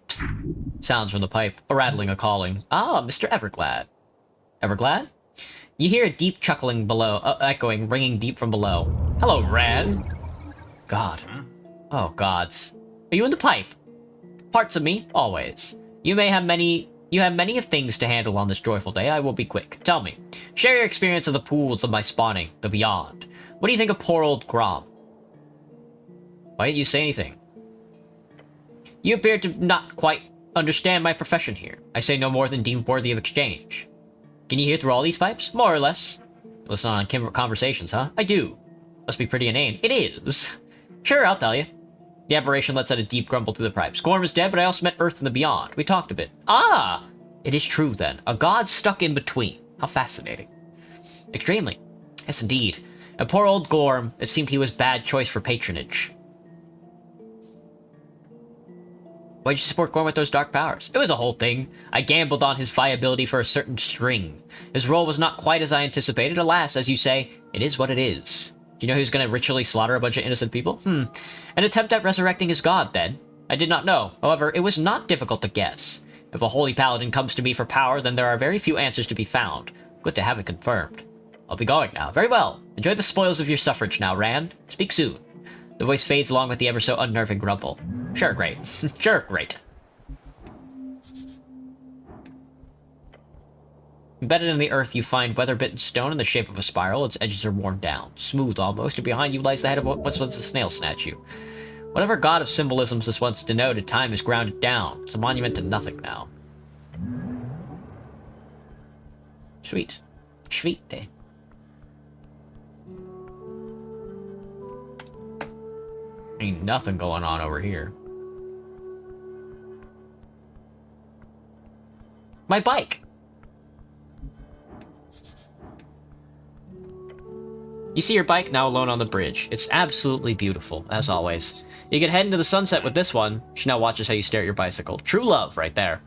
Psst. Sounds from the pipe. A rattling, a calling. Ah, Mr. Everglad. Everglad? You hear a deep chuckling below, echoing, ringing deep from below. Hello, Ran. God. Oh, gods. Are you in the pipe? Parts of me, always. You have many of things to handle on this joyful day. I will be quick. Tell me. Share your experience of the pools of my spawning, the beyond. What do you think of poor old Grom? Why didn't you say anything? You appear to not quite understand my profession here. I say no more than deemed worthy of exchange. Can you hear through all these pipes? More or less. Listen on conversations, huh? I do. Must be pretty inane. It is. Sure, I'll tell you. The aberration lets out a deep grumble through the pipes. Gorm is dead, but I also met Earth and the beyond. We talked a bit. Ah! It is true, then. A god stuck in between. How fascinating. Extremely. Yes, indeed. And poor old Gorm, it seemed he was bad choice for patronage. Why'd you support Gorm with those dark powers? It was a whole thing. I gambled on his viability for a certain string. His role was not quite as I anticipated. Alas, as you say, it is what it is. Do you know who's going to ritually slaughter a bunch of innocent people? An attempt at resurrecting his god, then. I did not know. However, it was not difficult to guess. If a holy paladin comes to me for power, then there are very few answers to be found. Good to have it confirmed. I'll be going now. Very well. Enjoy the spoils of your suffrage now, Rand. Speak soon. The voice fades along with the ever so unnerving grumble. Sure, great. Sure, great. Embedded in the earth, you find weather-bitten stone in the shape of a spiral. Its edges are worn down, smooth almost, and behind you lies the head of what once was a snail statue. Whatever god of symbolisms this once denoted, time is grounded down. It's a monument to nothing now. Sweet. Sweet day. Ain't nothing going on over here. My bike! You see your bike now alone on the bridge. It's absolutely beautiful, as always. You can head into the sunset with this one. She now watches how you stare at your bicycle. True love, right there.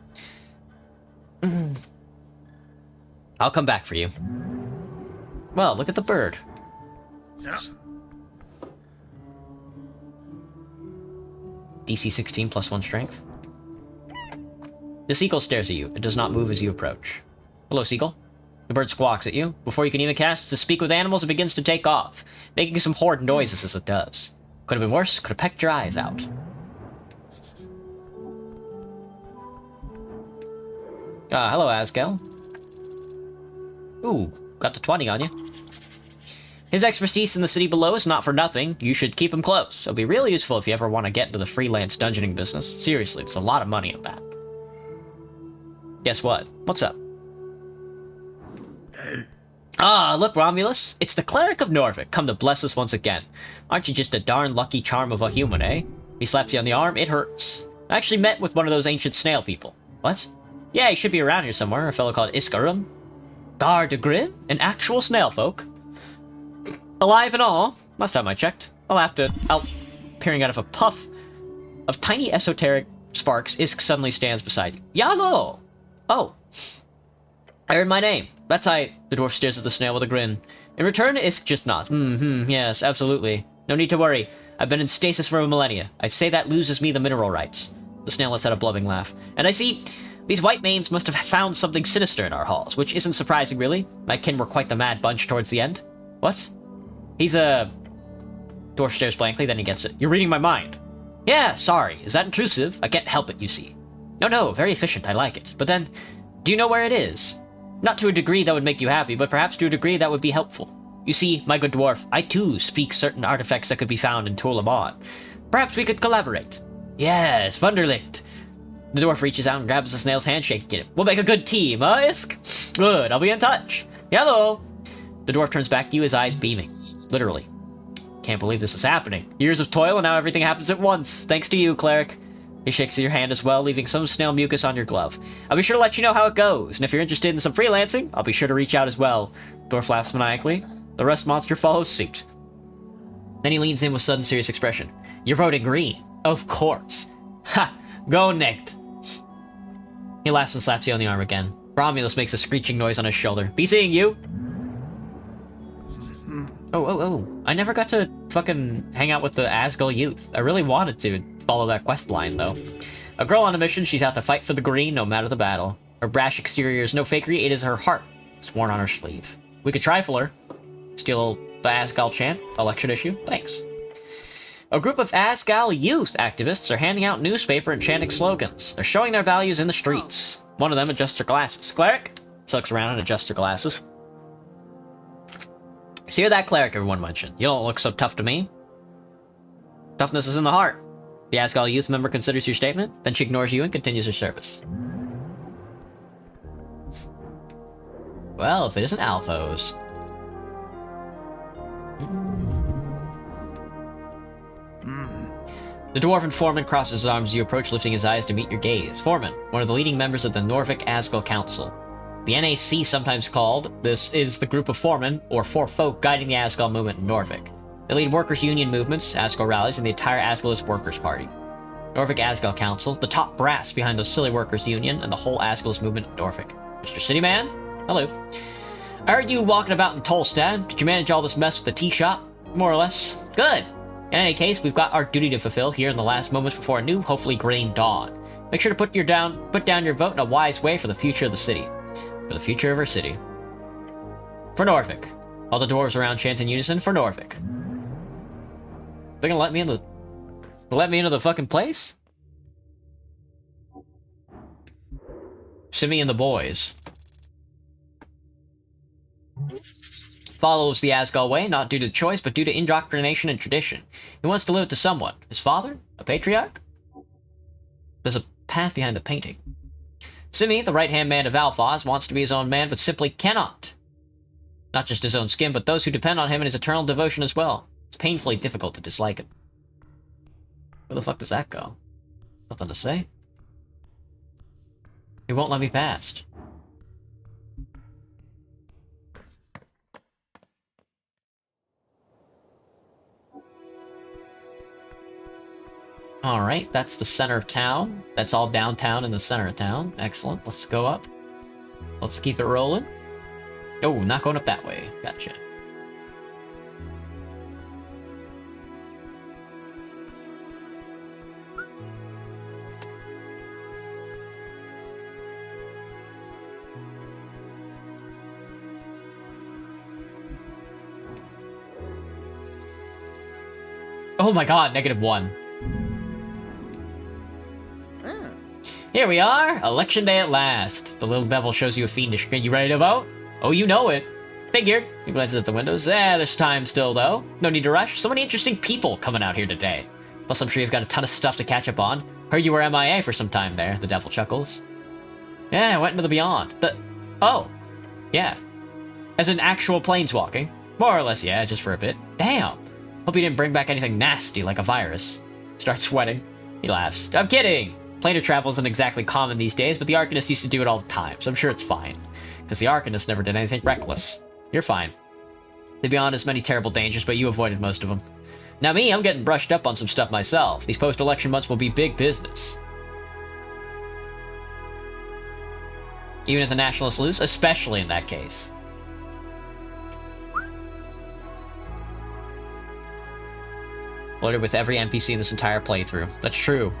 I'll come back for you. Well, look at the bird. Yeah. DC 16 plus 1 strength. The seagull stares at you. It does not move as you approach. Hello, seagull. The bird squawks at you. Before you can even cast to speak with animals, it begins to take off, making some horrid noises as it does. Could have been worse. Could have pecked your eyes out. Hello, Asgal. Ooh, got the 20 on you. His expertise in the city below is not for nothing. You should keep him close. It'll be really useful if you ever want to get into the freelance dungeoning business. Seriously, there's a lot of money in that. Guess what? What's up? Ah, look, Romulus. It's the Cleric of Norvik, come to bless us once again. Aren't you just a darn lucky charm of a human, eh? He slaps you on the arm, it hurts. I actually met with one of those ancient snail people. What? Yeah, he should be around here somewhere, a fellow called Iskarum. Gar de Grim? An actual snail folk? Alive and all? Last time I checked. Out peering out of a puff of tiny esoteric sparks, Isk suddenly stands beside you. Yallo! Oh. I heard my name. That's I. The dwarf stares at the snail with a grin. In return, Isk just nods. Yes, absolutely. No need to worry. I've been in stasis for a millennia. I'd say that loses me the mineral rights. The snail lets out a blubbing laugh. And I see, these white manes must have found something sinister in our halls, which isn't surprising, really. My kin were quite the mad bunch towards the end. What? He's a... Dwarf stares blankly, then he gets it. You're reading my mind. Yeah, sorry. Is that intrusive? I can't help it, you see. No, very efficient. I like it. But then, do you know where it is? Not to a degree that would make you happy, but perhaps to a degree that would be helpful. You see, my good dwarf, I too speak certain artifacts that could be found in Tulamon. Perhaps we could collaborate. Yes, Wunderlicht. The dwarf reaches out and grabs the snail's hand, shaking it. We'll make a good team, huh, Isk? Good, I'll be in touch. Hello. The dwarf turns back to you, his eyes beaming. Literally. Can't believe this is happening. Years of toil and now everything happens at once. Thanks to you, cleric. He shakes your hand as well, leaving some snail mucus on your glove. I'll be sure to let you know how it goes, and if you're interested in some freelancing, I'll be sure to reach out as well. Dwarf laughs maniacally. The rust monster follows suit. Then he leans in with sudden serious expression. You're voting green. Of course. Ha! Go nicked. He laughs and slaps you on the arm again. Romulus makes a screeching noise on his shoulder. Be seeing you! Oh. I never got to fucking hang out with the Asgal youth. I really wanted to follow that quest line, though. A girl on a mission, she's out to fight for the green, no matter the battle. Her brash exterior is no fakery, it is her heart. It's worn on her sleeve. We could trifle her. Steal the Asgal chant, election issue, thanks. A group of Asgal youth activists are handing out newspaper and chanting slogans. They're showing their values in the streets. One of them adjusts her glasses. Cleric? She looks around and adjusts her glasses. So you're that cleric everyone mentioned. You don't look so tough to me. Toughness is in the heart. The Asgal youth member considers your statement, then she ignores you and continues her service. Well, if it isn't Alphos. The dwarven foreman crosses his arms as you approach, lifting his eyes to meet your gaze. Foreman, one of the leading members of the Norvik Asgal Council. The NAC, sometimes called, this is the group of foremen, or four folk, guiding the Asgal movement in Norvik. They lead workers' union movements, Asgal rallies, and the entire Asgalist Workers' Party. Norvik Asgal Council, the top brass behind the silly workers' union and the whole Asgalist movement in Norvik. Mr. Cityman? Hello. I heard you walking about in Tolstad. Did you manage all this mess with the tea shop? More or less. Good. In any case, we've got our duty to fulfill here in the last moments before a new, hopefully green dawn. Make sure to put down your vote in a wise way for the future of the city. For the future of our city. For Norvik. All the dwarves around chant in unison for Norvik. They're gonna let me in the... Let me into the fucking place? Simi and the boys. Follows the Asgall way, not due to choice, but due to indoctrination and tradition. He wants to live it to someone. His father? A patriarch? There's a path behind the painting. Simi, the right-hand man of Alphaz, wants to be his own man, but simply cannot. Not just his own skin, but those who depend on him and his eternal devotion as well. It's painfully difficult to dislike him. Where the fuck does that go? Nothing to say? He won't let me past. Alright, that's the center of town. That's all downtown in the center of town. Excellent. Let's go up. Let's keep it rolling. Oh, not going up that way. Gotcha. Oh my god, -1. Here we are! Election day at last. The little devil shows you a fiendish grin. You ready to vote? Oh, you know it. Figured. He glances at the windows. There's time still, though. No need to rush. So many interesting people coming out here today. Plus, I'm sure you've got a ton of stuff to catch up on. Heard you were MIA for some time there, the devil chuckles. Yeah, I went into the beyond. Oh. Yeah. As in actual planeswalking. More or less, yeah, just for a bit. Damn. Hope you didn't bring back anything nasty like a virus. Starts sweating. He laughs. I'm kidding! Planar travel isn't exactly common these days, but the Arcanist used to do it all the time, so I'm sure it's fine. Because the Arcanist never did anything reckless. You're fine. The Beyond has many terrible dangers, but you avoided most of them. Now me, I'm getting brushed up on some stuff myself. These post-election months will be big business. Even if the Nationalists lose, especially in that case. Flirted with every NPC in this entire playthrough. That's true.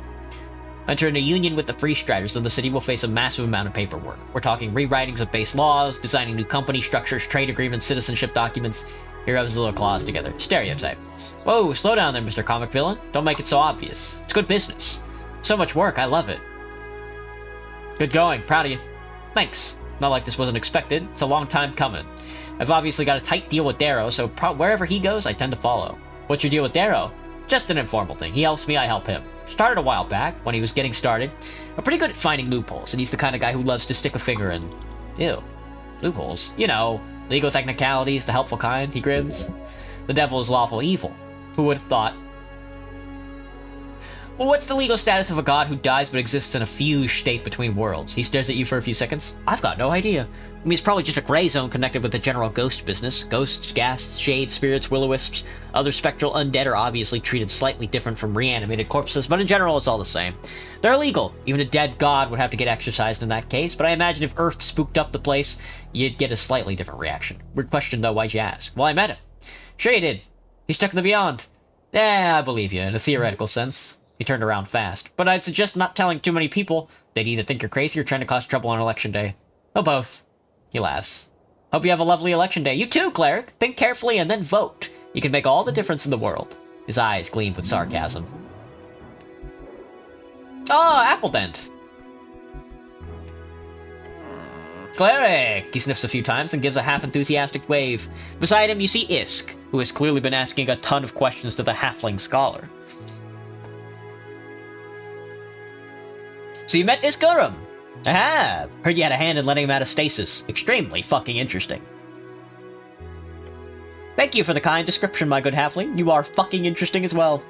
Enter into union with the Free Striders, and the city will face a massive amount of paperwork. We're talking rewritings of base laws, designing new company structures, trade agreements, citizenship documents. Here rubs his little claws together. Stereotype. Whoa, slow down there, Mr. Comic Villain. Don't make it so obvious. It's good business. So much work, I love it. Good going, proud of you. Thanks. Not like this wasn't expected. It's a long time coming. I've obviously got a tight deal with Darrow, so wherever he goes, I tend to follow. What's your deal with Darrow? Just an informal thing. He helps me, I help him. Started a while back, when he was getting started. I'm pretty good at finding loopholes, and he's the kind of guy who loves to stick a finger in... Ew. Loopholes. You know, legal technicalities, the helpful kind, he grins. The devil is lawful evil. Who would have thought? Well, what's the legal status of a god who dies but exists in a fused state between worlds? He stares at you for a few seconds. I've got no idea. I mean, it's probably just a gray zone connected with the general ghost business. Ghosts, ghasts, shades, spirits, will-o-wisps, other spectral undead are obviously treated slightly different from reanimated corpses, but in general it's all the same. They're illegal. Even a dead god would have to get exorcised in that case, but I imagine if Earth spooked up the place, you'd get a slightly different reaction. Weird question though, why'd you ask? Well, I met him. Sure you did. He's stuck in the beyond. Yeah, I believe you, in a theoretical sense. He turned around fast. But I'd suggest not telling too many people. They'd either think you're crazy or trying to cause trouble on election day. Or both. He laughs. Hope you have a lovely election day. You too, cleric. Think carefully and then vote. You can make all the difference in the world. His eyes gleamed with sarcasm. Oh, Appledent. Cleric! He sniffs a few times and gives a half-enthusiastic wave. Beside him, you see Isk, who has clearly been asking a ton of questions to the halfling scholar. So you met Iskarum? I have. Heard you had a hand in letting him out of stasis. Extremely fucking interesting. Thank you for the kind description, my good halfling. You are fucking interesting as well.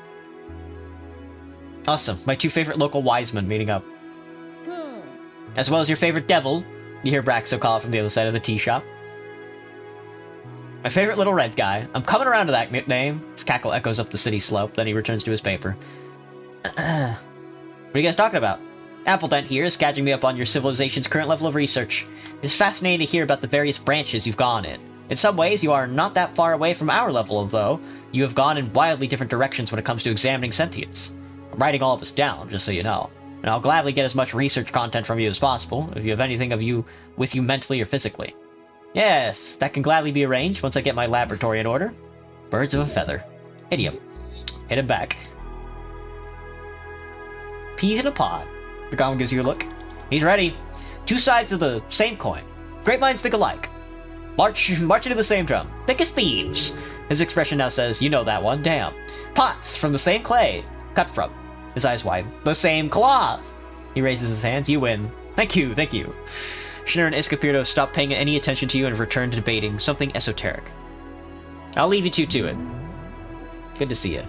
Awesome. My two favorite local wise men meeting up. As well as your favorite devil. You hear Braxo call it from the other side of the tea shop. My favorite little red guy. I'm coming around to that name. His cackle echoes up the city slope, then he returns to his paper. What are you guys talking about? Appledent here is catching me up on your civilization's current level of research. It is fascinating to hear about the various branches you've gone in. In some ways, you are not that far away from our level, though. You have gone in wildly different directions when it comes to examining sentience. I'm writing all of this down, just so you know. And I'll gladly get as much research content from you as possible, if you have anything of you with you mentally or physically. Yes, that can gladly be arranged once I get my laboratory in order. Birds of a feather. Idiom. Hit him back. Peas in a pod. The goblin gives you a look. He's ready. Two sides of the same coin. Great minds think alike. March into the same drum. Thick as thieves. His expression now says, you know that one, damn. Pots from the same clay. Cut from. His eyes widen. The same cloth. He raises his hands. You win. Thank you, thank you. Schnurr and Iscapirdo stop paying any attention to you and return to debating something esoteric. I'll leave you two to it. Good to see you.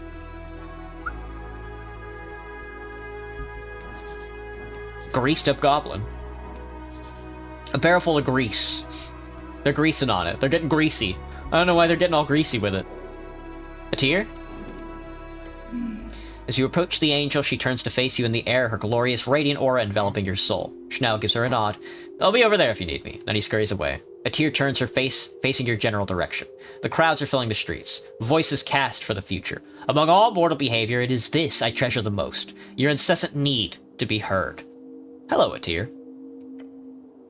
Greased up goblin. A barrel full of grease. They're greasing on it. They're getting greasy. I don't know why they're getting all greasy with it. A tear? As you approach the angel, she turns to face you in the air, her glorious, radiant aura enveloping your soul. Schnell gives her a nod. I'll be over there if you need me. Then he scurries away. A tear turns her face, facing your general direction. The crowds are filling the streets. Voices cast for the future. Among all mortal behavior, it is this I treasure the most. Your incessant need to be heard. Hello, Atir.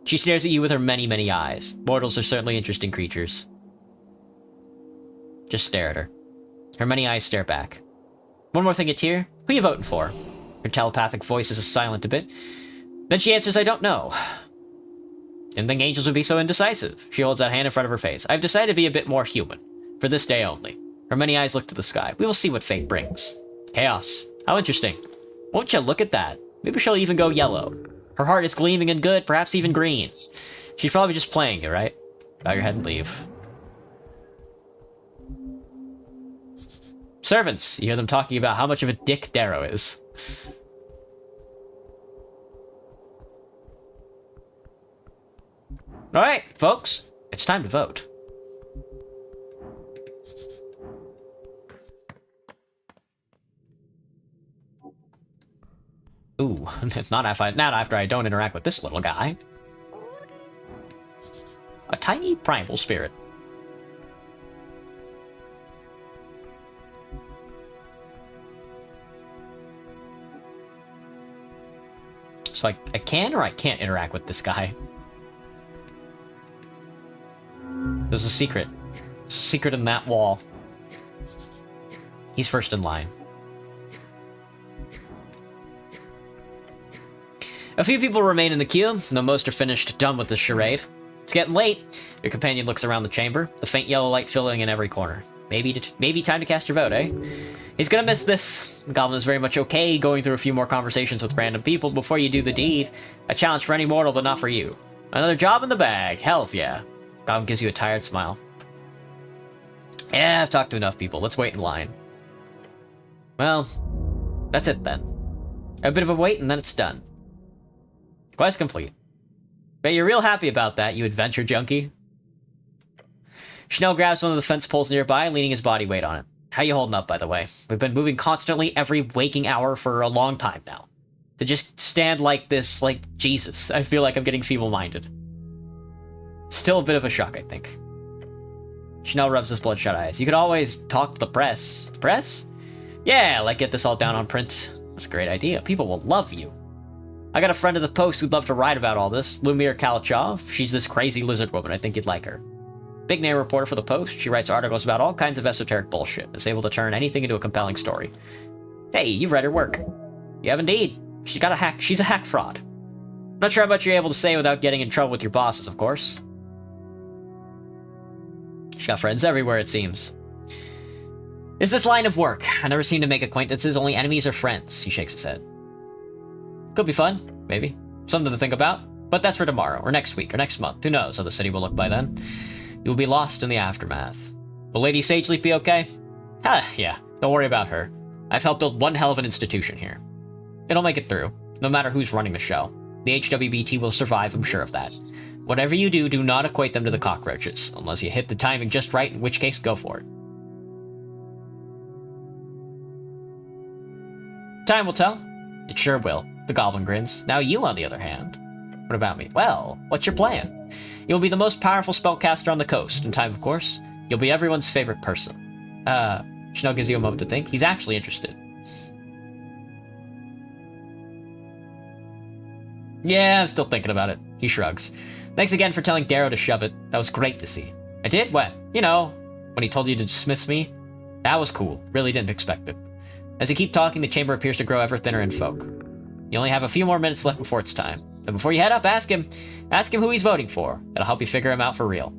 She stares at you with her many, many eyes. Mortals are certainly interesting creatures. Just stare at her. Her many eyes stare back. One more thing, Atir. Who you voting for? Her telepathic voice is silent a bit. Then she answers, I don't know. Didn't think angels would be so indecisive. She holds that hand in front of her face. I've decided to be a bit more human. For this day only. Her many eyes look to the sky. We will see what fate brings. Chaos. How interesting. Won't you look at that? Maybe she'll even go yellow. Her heart is gleaming and good, perhaps even green. She's probably just playing you, right? Bow your head and leave. Servants. You hear them talking about how much of a dick Darrow is. Alright, folks. It's time to vote. Ooh, not after I don't interact with this little guy. A tiny primal spirit. So I can or I can't interact with this guy? There's a secret. Secret in that wall. He's first in line. A few people remain in the queue, though most are finished done with this charade. It's getting late. Your companion looks around the chamber, the faint yellow light filling in every corner. Maybe time to cast your vote, eh? He's gonna miss this. The goblin is very much okay going through a few more conversations with random people before you do the deed. A challenge for any mortal, but not for you. Another job in the bag. Hells yeah. Goblin gives you a tired smile. Yeah, I've talked to enough people. Let's wait in line. Well, that's it then. A bit of a wait and then it's done. Quest complete. Bet you're real happy about that, you adventure junkie. Schnell grabs one of the fence poles nearby, leaning his body weight on it. How you holding up, by the way? We've been moving constantly every waking hour for a long time now. To just stand like this, like Jesus, I feel like I'm getting feeble-minded. Still a bit of a shock, I think. Schnell rubs his bloodshot eyes. You could always talk to the press. The press? Yeah, like get this all down on print. That's a great idea. People will love you. I got a friend of the Post who'd love to write about all this. Lumir Kalachov. She's this crazy lizard woman. I think you'd like her. Big name reporter for the Post. She writes articles about all kinds of esoteric bullshit. Is able to turn anything into a compelling story. Hey, you've read her work. You have indeed. She's a hack fraud. Not sure how much you're able to say without getting in trouble with your bosses, of course. She's got friends everywhere, it seems. Is this line of work? I never seem to make acquaintances, only enemies or friends. He shakes his head. Could be fun, maybe. Something to think about. But that's for tomorrow, or next week, or next month. Who knows how the city will look by then. You'll be lost in the aftermath. Will Lady Sageleaf be okay? Yeah. Don't worry about her. I've helped build one hell of an institution here. It'll make it through, no matter who's running the show. The HWBT will survive, I'm sure of that. Whatever you do, do not equate them to the cockroaches, unless you hit the timing just right, in which case, go for it. Time will tell. It sure will. The goblin grins. Now you, on the other hand. What about me? Well, what's your plan? You'll be the most powerful spellcaster on the coast. In time, of course. You'll be everyone's favorite person. Schnell gives you a moment to think. He's actually interested. Yeah, I'm still thinking about it. He shrugs. Thanks again for telling Darrow to shove it. That was great to see. I did? What? You know, when he told you to dismiss me? That was cool. Really didn't expect it. As you keep talking, the chamber appears to grow ever thinner in folk. You only have a few more minutes left before it's time. But before you head up, ask him who he's voting for. That'll help you figure him out for real.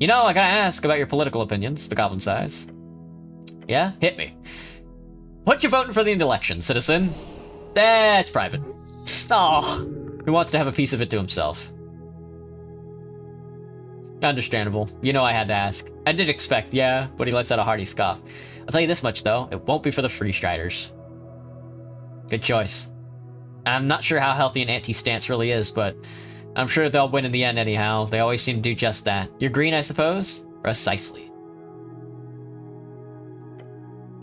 You know, I gotta ask about your political opinions, the goblin sighs. Yeah? Hit me. What you voting for the election, citizen? That's private. Oh, who wants to have a piece of it to himself? Understandable. You know I had to ask. I did expect, yeah, but he lets out a hearty scoff. I'll tell you this much, though. It won't be for the Free Striders. Good choice. I'm not sure how healthy an anti-stance really is, but I'm sure they'll win in the end anyhow. They always seem to do just that. You're green, I suppose? Precisely.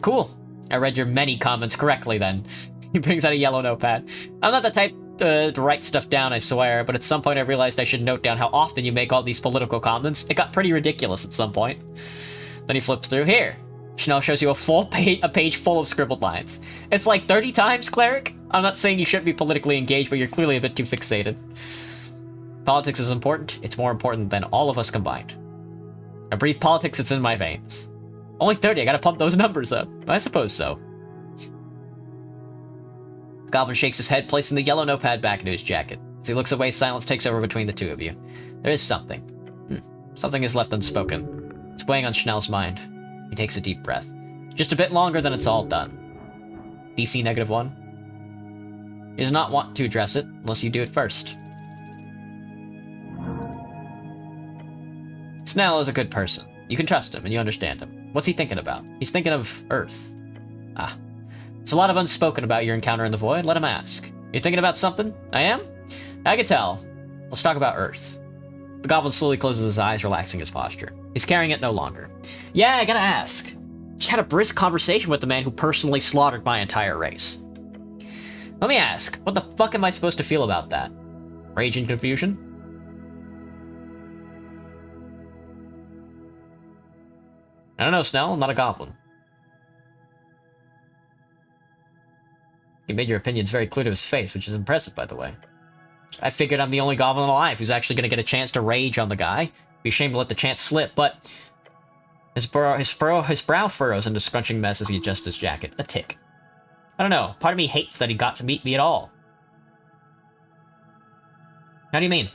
Cool. I read your many comments correctly, then. He brings out a yellow notepad. I'm not the type to write stuff down, I swear, but at some point I realized I should note down how often you make all these political comments. It got pretty ridiculous at some point. Then he flips through. Here. Chanel shows you a page full of scribbled lines. It's like 30 times, Cleric? I'm not saying you shouldn't be politically engaged, but you're clearly a bit too fixated. Politics is important. It's more important than all of us combined. I breathe politics, it's in my veins. Only 30, I gotta pump those numbers up. I suppose so. Goblin shakes his head, placing the yellow notepad back into his jacket. As he looks away, silence takes over between the two of you. There is something. Something is left unspoken. It's weighing on Schnell's mind. He takes a deep breath. Just a bit longer than it's all done. DC -1. He does not want to address it, unless you do it first. Snell is a good person. You can trust him, and you understand him. What's he thinking about? He's thinking of Earth. Ah. There's a lot of unspoken about your encounter in the void. Let him ask. You're thinking about something? I am? I can tell. Let's talk about Earth. The goblin slowly closes his eyes, relaxing his posture. He's carrying it no longer. Yeah, I gotta ask. Just had a brisk conversation with the man who personally slaughtered my entire race. Let me ask, what the fuck am I supposed to feel about that? Rage and confusion? I don't know, Snell. I'm not a goblin. You made your opinions very clear to his face, which is impressive, by the way. I figured I'm the only goblin alive who's actually going to get a chance to rage on the guy. Be ashamed to let the chance slip, but his brow furrows into scrunching mess as he adjusts his jacket. A tick. I don't know. Part of me hates that he got to meet me at all. How do you mean?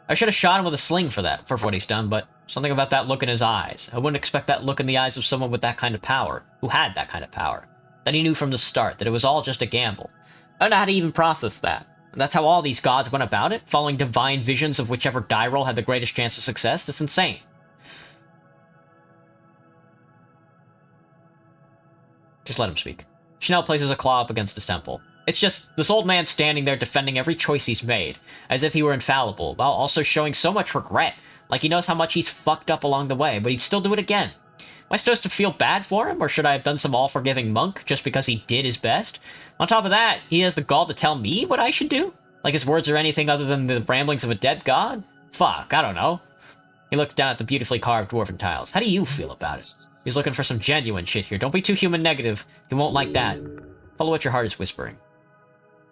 I should have shot him with a sling for what he's done, but something about that look in his eyes. I wouldn't expect that look in the eyes of someone with that kind of power, who had that kind of power. That he knew from the start that it was all just a gamble. I don't know how to even process that. And that's how all these gods went about it, following divine visions of whichever die roll had the greatest chance of success. It's insane. Just let him speak. Schnell places a claw up against his temple. It's just, this old man standing there defending every choice he's made, as if he were infallible, while also showing so much regret, like he knows how much he's fucked up along the way, but he'd still do it again. Am I supposed to feel bad for him, or should I have done some all-forgiving monk just because he did his best? On top of that, he has the gall to tell me what I should do? Like his words are anything other than the ramblings of a dead god? Fuck, I don't know. He looks down at the beautifully carved dwarven tiles. How do you feel about it? He's looking for some genuine shit here. Don't be too human negative. He won't like that. Follow what your heart is whispering.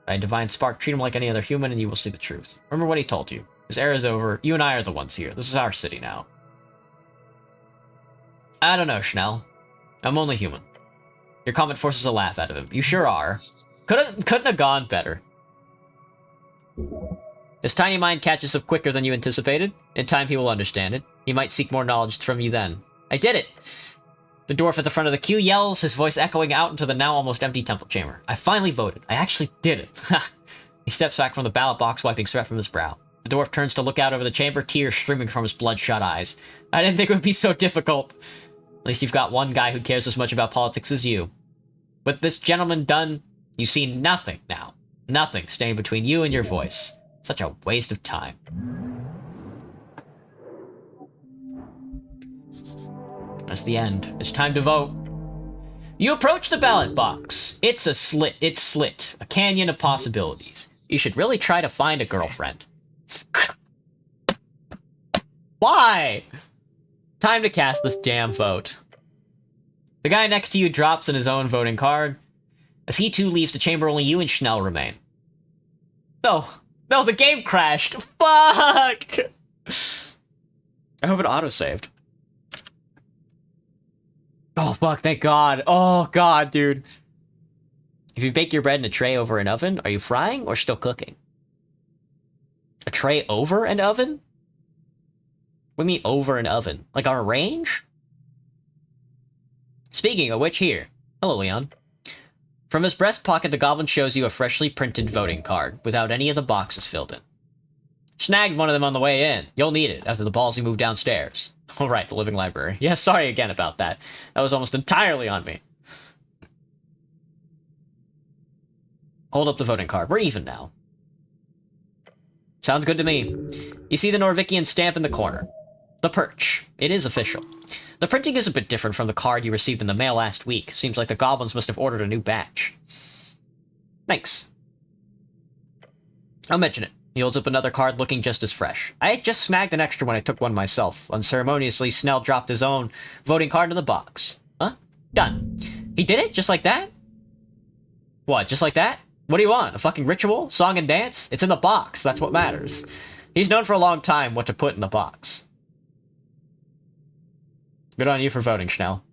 By a divine spark, treat him like any other human and you will see the truth. Remember what he told you. His era is over. You and I are the ones here. This is our city now. I don't know, Schnell. I'm only human. Your comment forces a laugh out of him. You sure are. Couldn't have gone better. His tiny mind catches up quicker than you anticipated. In time, he will understand it. He might seek more knowledge from you then. I did it! The dwarf at the front of the queue yells, his voice echoing out into the now almost empty temple chamber. I finally voted. I actually did it. He steps back from the ballot box, wiping sweat from his brow. The dwarf turns to look out over the chamber, tears streaming from his bloodshot eyes. I didn't think it would be so difficult. At least you've got one guy who cares as much about politics as you. With this gentleman done, you see nothing now. Nothing standing between you and your voice. Such a waste of time. That's the end. It's time to vote. You approach the ballot box. It's slit. A canyon of possibilities. You should really try to find a girlfriend. Why? Time to cast this damn vote. The guy next to you drops in his own voting card. As he too leaves the chamber, only you and Schnell remain. Oh, No, the game crashed. Fuck! I hope it auto-saved. Oh, fuck, thank God. Oh, God, dude. If you bake your bread in a tray over an oven, are you frying or still cooking? A tray over an oven? What do you mean over an oven? Like on a range? Speaking of which, here. Hello, Leon. From his breast pocket, the goblin shows you a freshly printed voting card, without any of the boxes filled in. Snagged one of them on the way in. You'll need it after the ballsy move downstairs. Alright, the living library. Yeah, sorry again about that. That was almost entirely on me. Hold up the voting card. We're even now. Sounds good to me. You see the Norvikian stamp in the corner. The perch. It is official. The printing is a bit different from the card you received in the mail last week. Seems like the goblins must have ordered a new batch. Thanks. I'll mention it. He holds up another card looking just as fresh. I had just snagged an extra when I took one myself. Unceremoniously, Snell dropped his own voting card in the box. Huh? Done. He did it? Just like that? What, just like that? What do you want? A fucking ritual? Song and dance? It's in the box. That's what matters. He's known for a long time what to put in the box. Good on you for voting, Schnell.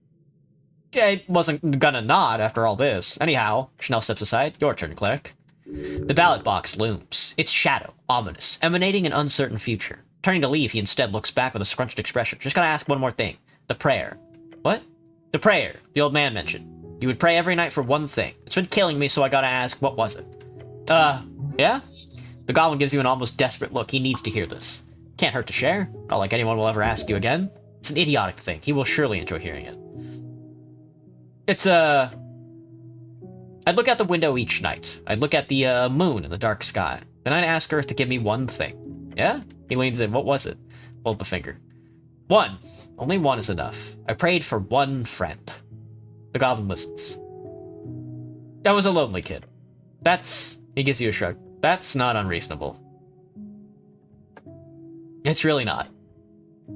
Yeah, I wasn't gonna nod after all this. Anyhow, Schnell steps aside. Your turn, cleric. The ballot box looms. Its shadow, ominous, emanating an uncertain future. Turning to leave, he instead looks back with a scrunched expression. Just gotta ask one more thing. The prayer. What? The prayer, the old man mentioned. You would pray every night for one thing. It's been killing me, so I gotta ask, what was it? Yeah? The goblin gives you an almost desperate look. He needs to hear this. Can't hurt to share. Not like anyone will ever ask you again. It's an idiotic thing. He will surely enjoy hearing it. It's, I'd look out the window each night. I'd look at the, moon in the dark sky. Then I'd ask her to give me one thing. Yeah? He leans in. What was it? Hold the finger. One. Only one is enough. I prayed for one friend. The goblin listens. That was a lonely kid. That's... He gives you a shrug. That's not unreasonable. It's really not.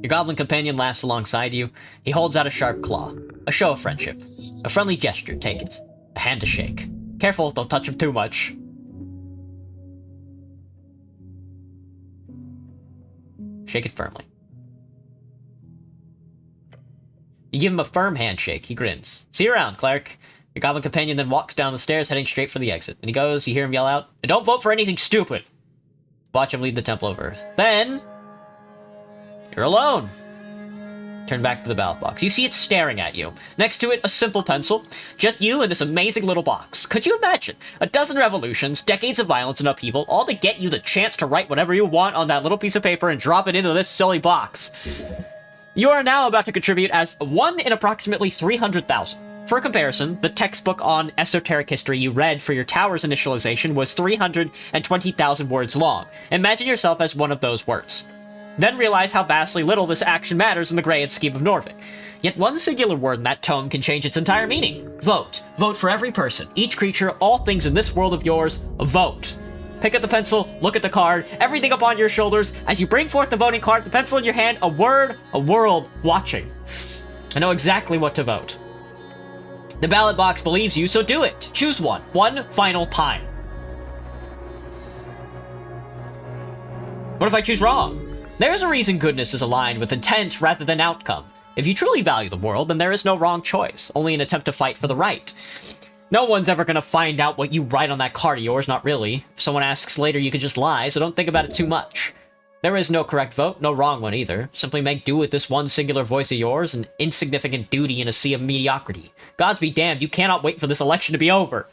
Your goblin companion laughs alongside you. He holds out a sharp claw. A show of friendship. A friendly gesture. Take it. A hand to shake. Careful, don't touch him too much. Shake it firmly. You give him a firm handshake. He grins. See you around, cleric. Your goblin companion then walks down the stairs, heading straight for the exit. And he goes, you hear him yell out, and don't vote for anything stupid! Watch him leave the Temple of Earth. Then... you're alone. Turn back to the ballot box. You see it staring at you. Next to it, a simple pencil. Just you and this amazing little box. Could you imagine? A dozen revolutions, decades of violence and upheaval, all to get you the chance to write whatever you want on that little piece of paper and drop it into this silly box. You are now about to contribute as 1 in approximately 300,000. For comparison, the textbook on esoteric history you read for your tower's initialization was 320,000 words long. Imagine yourself as one of those words. Then realize how vastly little this action matters in the grand scheme of Norvik. Yet one singular word in that tome can change its entire meaning. Vote. Vote for every person, each creature, all things in this world of yours. Vote. Pick up the pencil, look at the card, everything up on your shoulders. As you bring forth the voting card, the pencil in your hand, a word, a world watching. I know exactly what to vote. The ballot box believes you, so do it. Choose one. One final time. What if I choose wrong? There's a reason goodness is aligned with intent rather than outcome. If you truly value the world, then there is no wrong choice, only an attempt to fight for the right. No one's ever gonna find out what you write on that card of yours, not really. If someone asks later, you can just lie, so don't think about it too much. There is no correct vote, no wrong one either. Simply make do with this one singular voice of yours, an insignificant duty in a sea of mediocrity. Gods be damned, you cannot wait for this election to be over.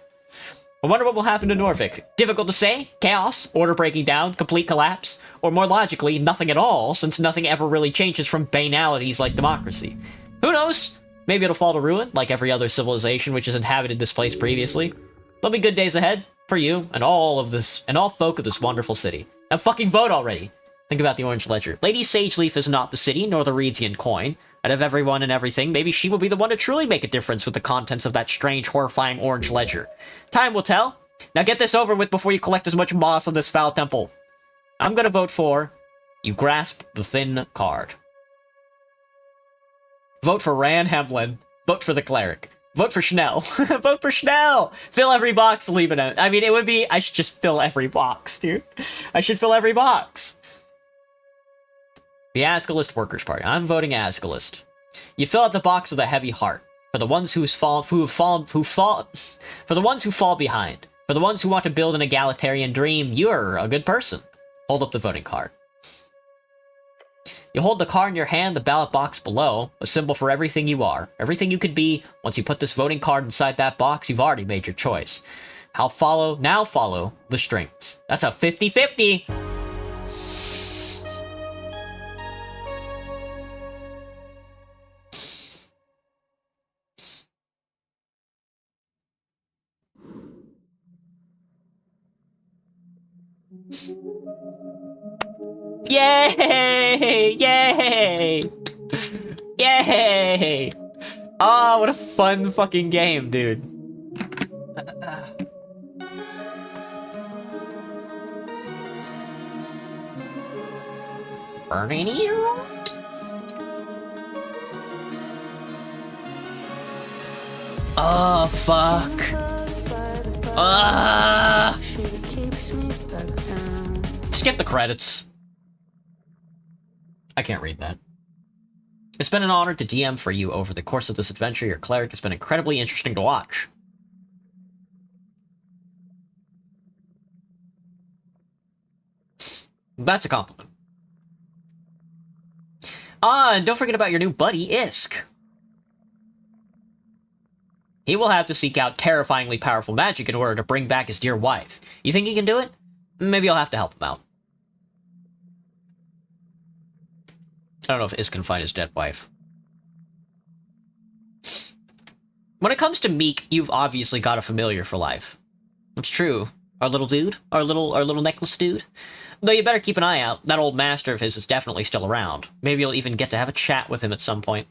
I wonder what will happen to Norvik. Difficult to say? Chaos? Order breaking down? Complete collapse? Or more logically, nothing at all, since nothing ever really changes from banalities like democracy. Who knows? Maybe it'll fall to ruin, like every other civilization which has inhabited this place previously. There'll be good days ahead, for you, and all folk of this wonderful city. Now fucking vote already! Think about the Orange Ledger. Lady Sageleaf is not the city, nor the Reedsian coin. Out of everyone and everything, maybe she will be the one to truly make a difference with the contents of that strange, horrifying Orange Ledger. Time will tell. Now get this over with before you collect as much moss on this foul temple. I'm gonna vote for... You grasp the thin card. Vote for Ran Hemlin. Vote for the cleric. Vote for Schnell. Vote for Schnell! Fill every box, leave it out. I mean, it would be... I should just fill every box, dude. I should fill every box. The Ascalist Workers' Party. I'm voting Ascalist. You fill out the box with a heavy heart. For the ones who fall behind. For the ones who want to build an egalitarian dream, you're a good person. Hold up the voting card. You hold the card in your hand, the ballot box below, a symbol for everything you are, everything you could be. Once you put this voting card inside that box, you've already made your choice. Now follow the strings. That's a 50-50. Yay! Yay! Yay! Oh, what a fun fucking game, dude. Burning you? Oh, fuck. Skip the credits. I can't read that. It's been an honor to DM for you over the course of this adventure. Your cleric has been incredibly interesting to watch. That's a compliment. Ah, and don't forget about your new buddy, Isk. He will have to seek out terrifyingly powerful magic in order to bring back his dear wife. You think he can do it? Maybe I'll have to help him out. I don't know if Isk can find his dead wife. When it comes to Meek, you've obviously got a familiar for life. It's true. Our little dude? Our little necklace dude? Though you better keep an eye out. That old master of his is definitely still around. Maybe you'll even get to have a chat with him at some point.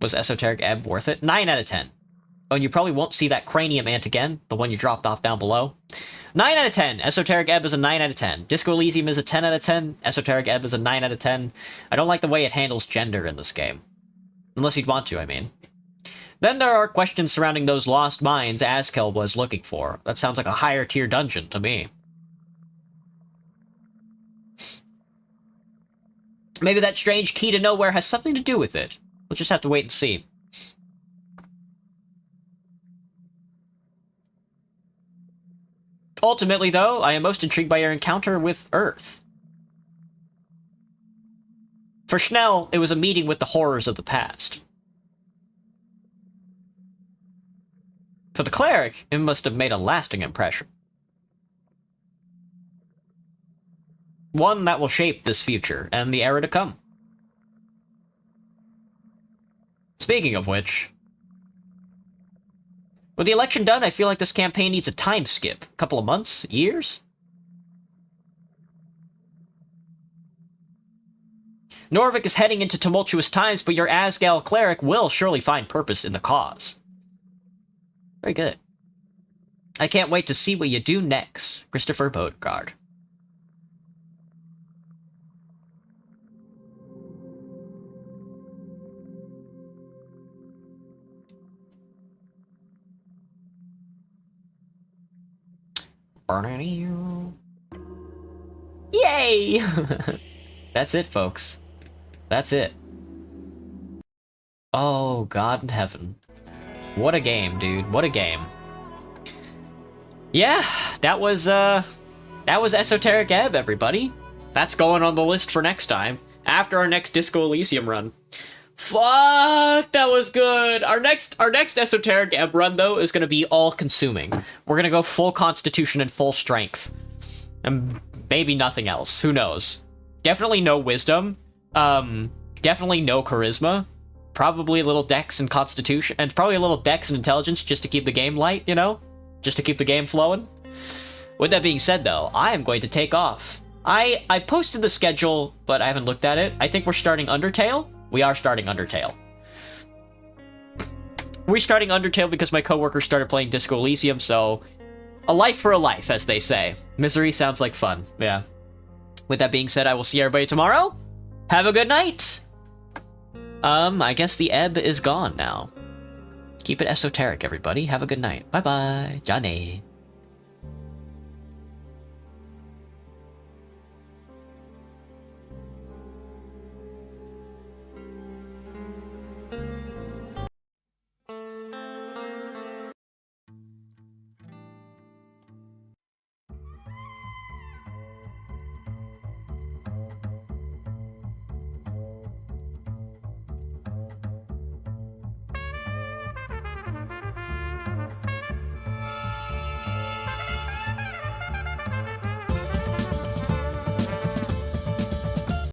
Was Esoteric Ebb worth it? 9 out of 10. Oh, and you probably won't see that cranium ant again, the one you dropped off down below. 9 out of 10. Esoteric Ebb is a 9 out of 10. Disco Elysium is a 10 out of 10. Esoteric Ebb is a 9 out of 10. I don't like the way it handles gender in this game. Unless you'd want to, I mean. Then there are questions surrounding those lost mines Askel was looking for. That sounds like a higher tier dungeon to me. Maybe that strange key to nowhere has something to do with it. We'll just have to wait and see. Ultimately, though, I am most intrigued by your encounter with Earth. For Schnell, it was a meeting with the horrors of the past. For the cleric, it must have made a lasting impression. One that will shape this future and the era to come. Speaking of which, with the election done, I feel like this campaign needs a time skip. A couple of months? Years? Norvik is heading into tumultuous times, but your Asgal cleric will surely find purpose in the cause. Very good. I can't wait to see what you do next, Christopher Beauregard. Yay! That's it, folks. That's it. Oh, God in heaven. What a game, dude. What a game. Yeah, that was Esoteric Ebb, everybody. That's going on the list for next time, after our next Disco Elysium run. Fuck, that was good. Our next Esoteric Ebb run, though, is going to be all-consuming. We're going to go full constitution and full strength. And maybe nothing else. Who knows? Definitely no wisdom. Definitely no charisma. Probably a little dex and constitution. And probably a little dex and intelligence just to keep the game light, you know? Just to keep the game flowing. With that being said, though, I am going to take off. I posted the schedule, but I haven't looked at it. I think we're starting Undertale. We are starting Undertale. We're starting Undertale because my coworker started playing Disco Elysium, so... A life for a life, as they say. Misery sounds like fun, yeah. with that being said, I will see everybody tomorrow. Have a good night. I guess the ebb is gone now. Keep it esoteric, everybody. Have a good night. Bye-bye. Johnny.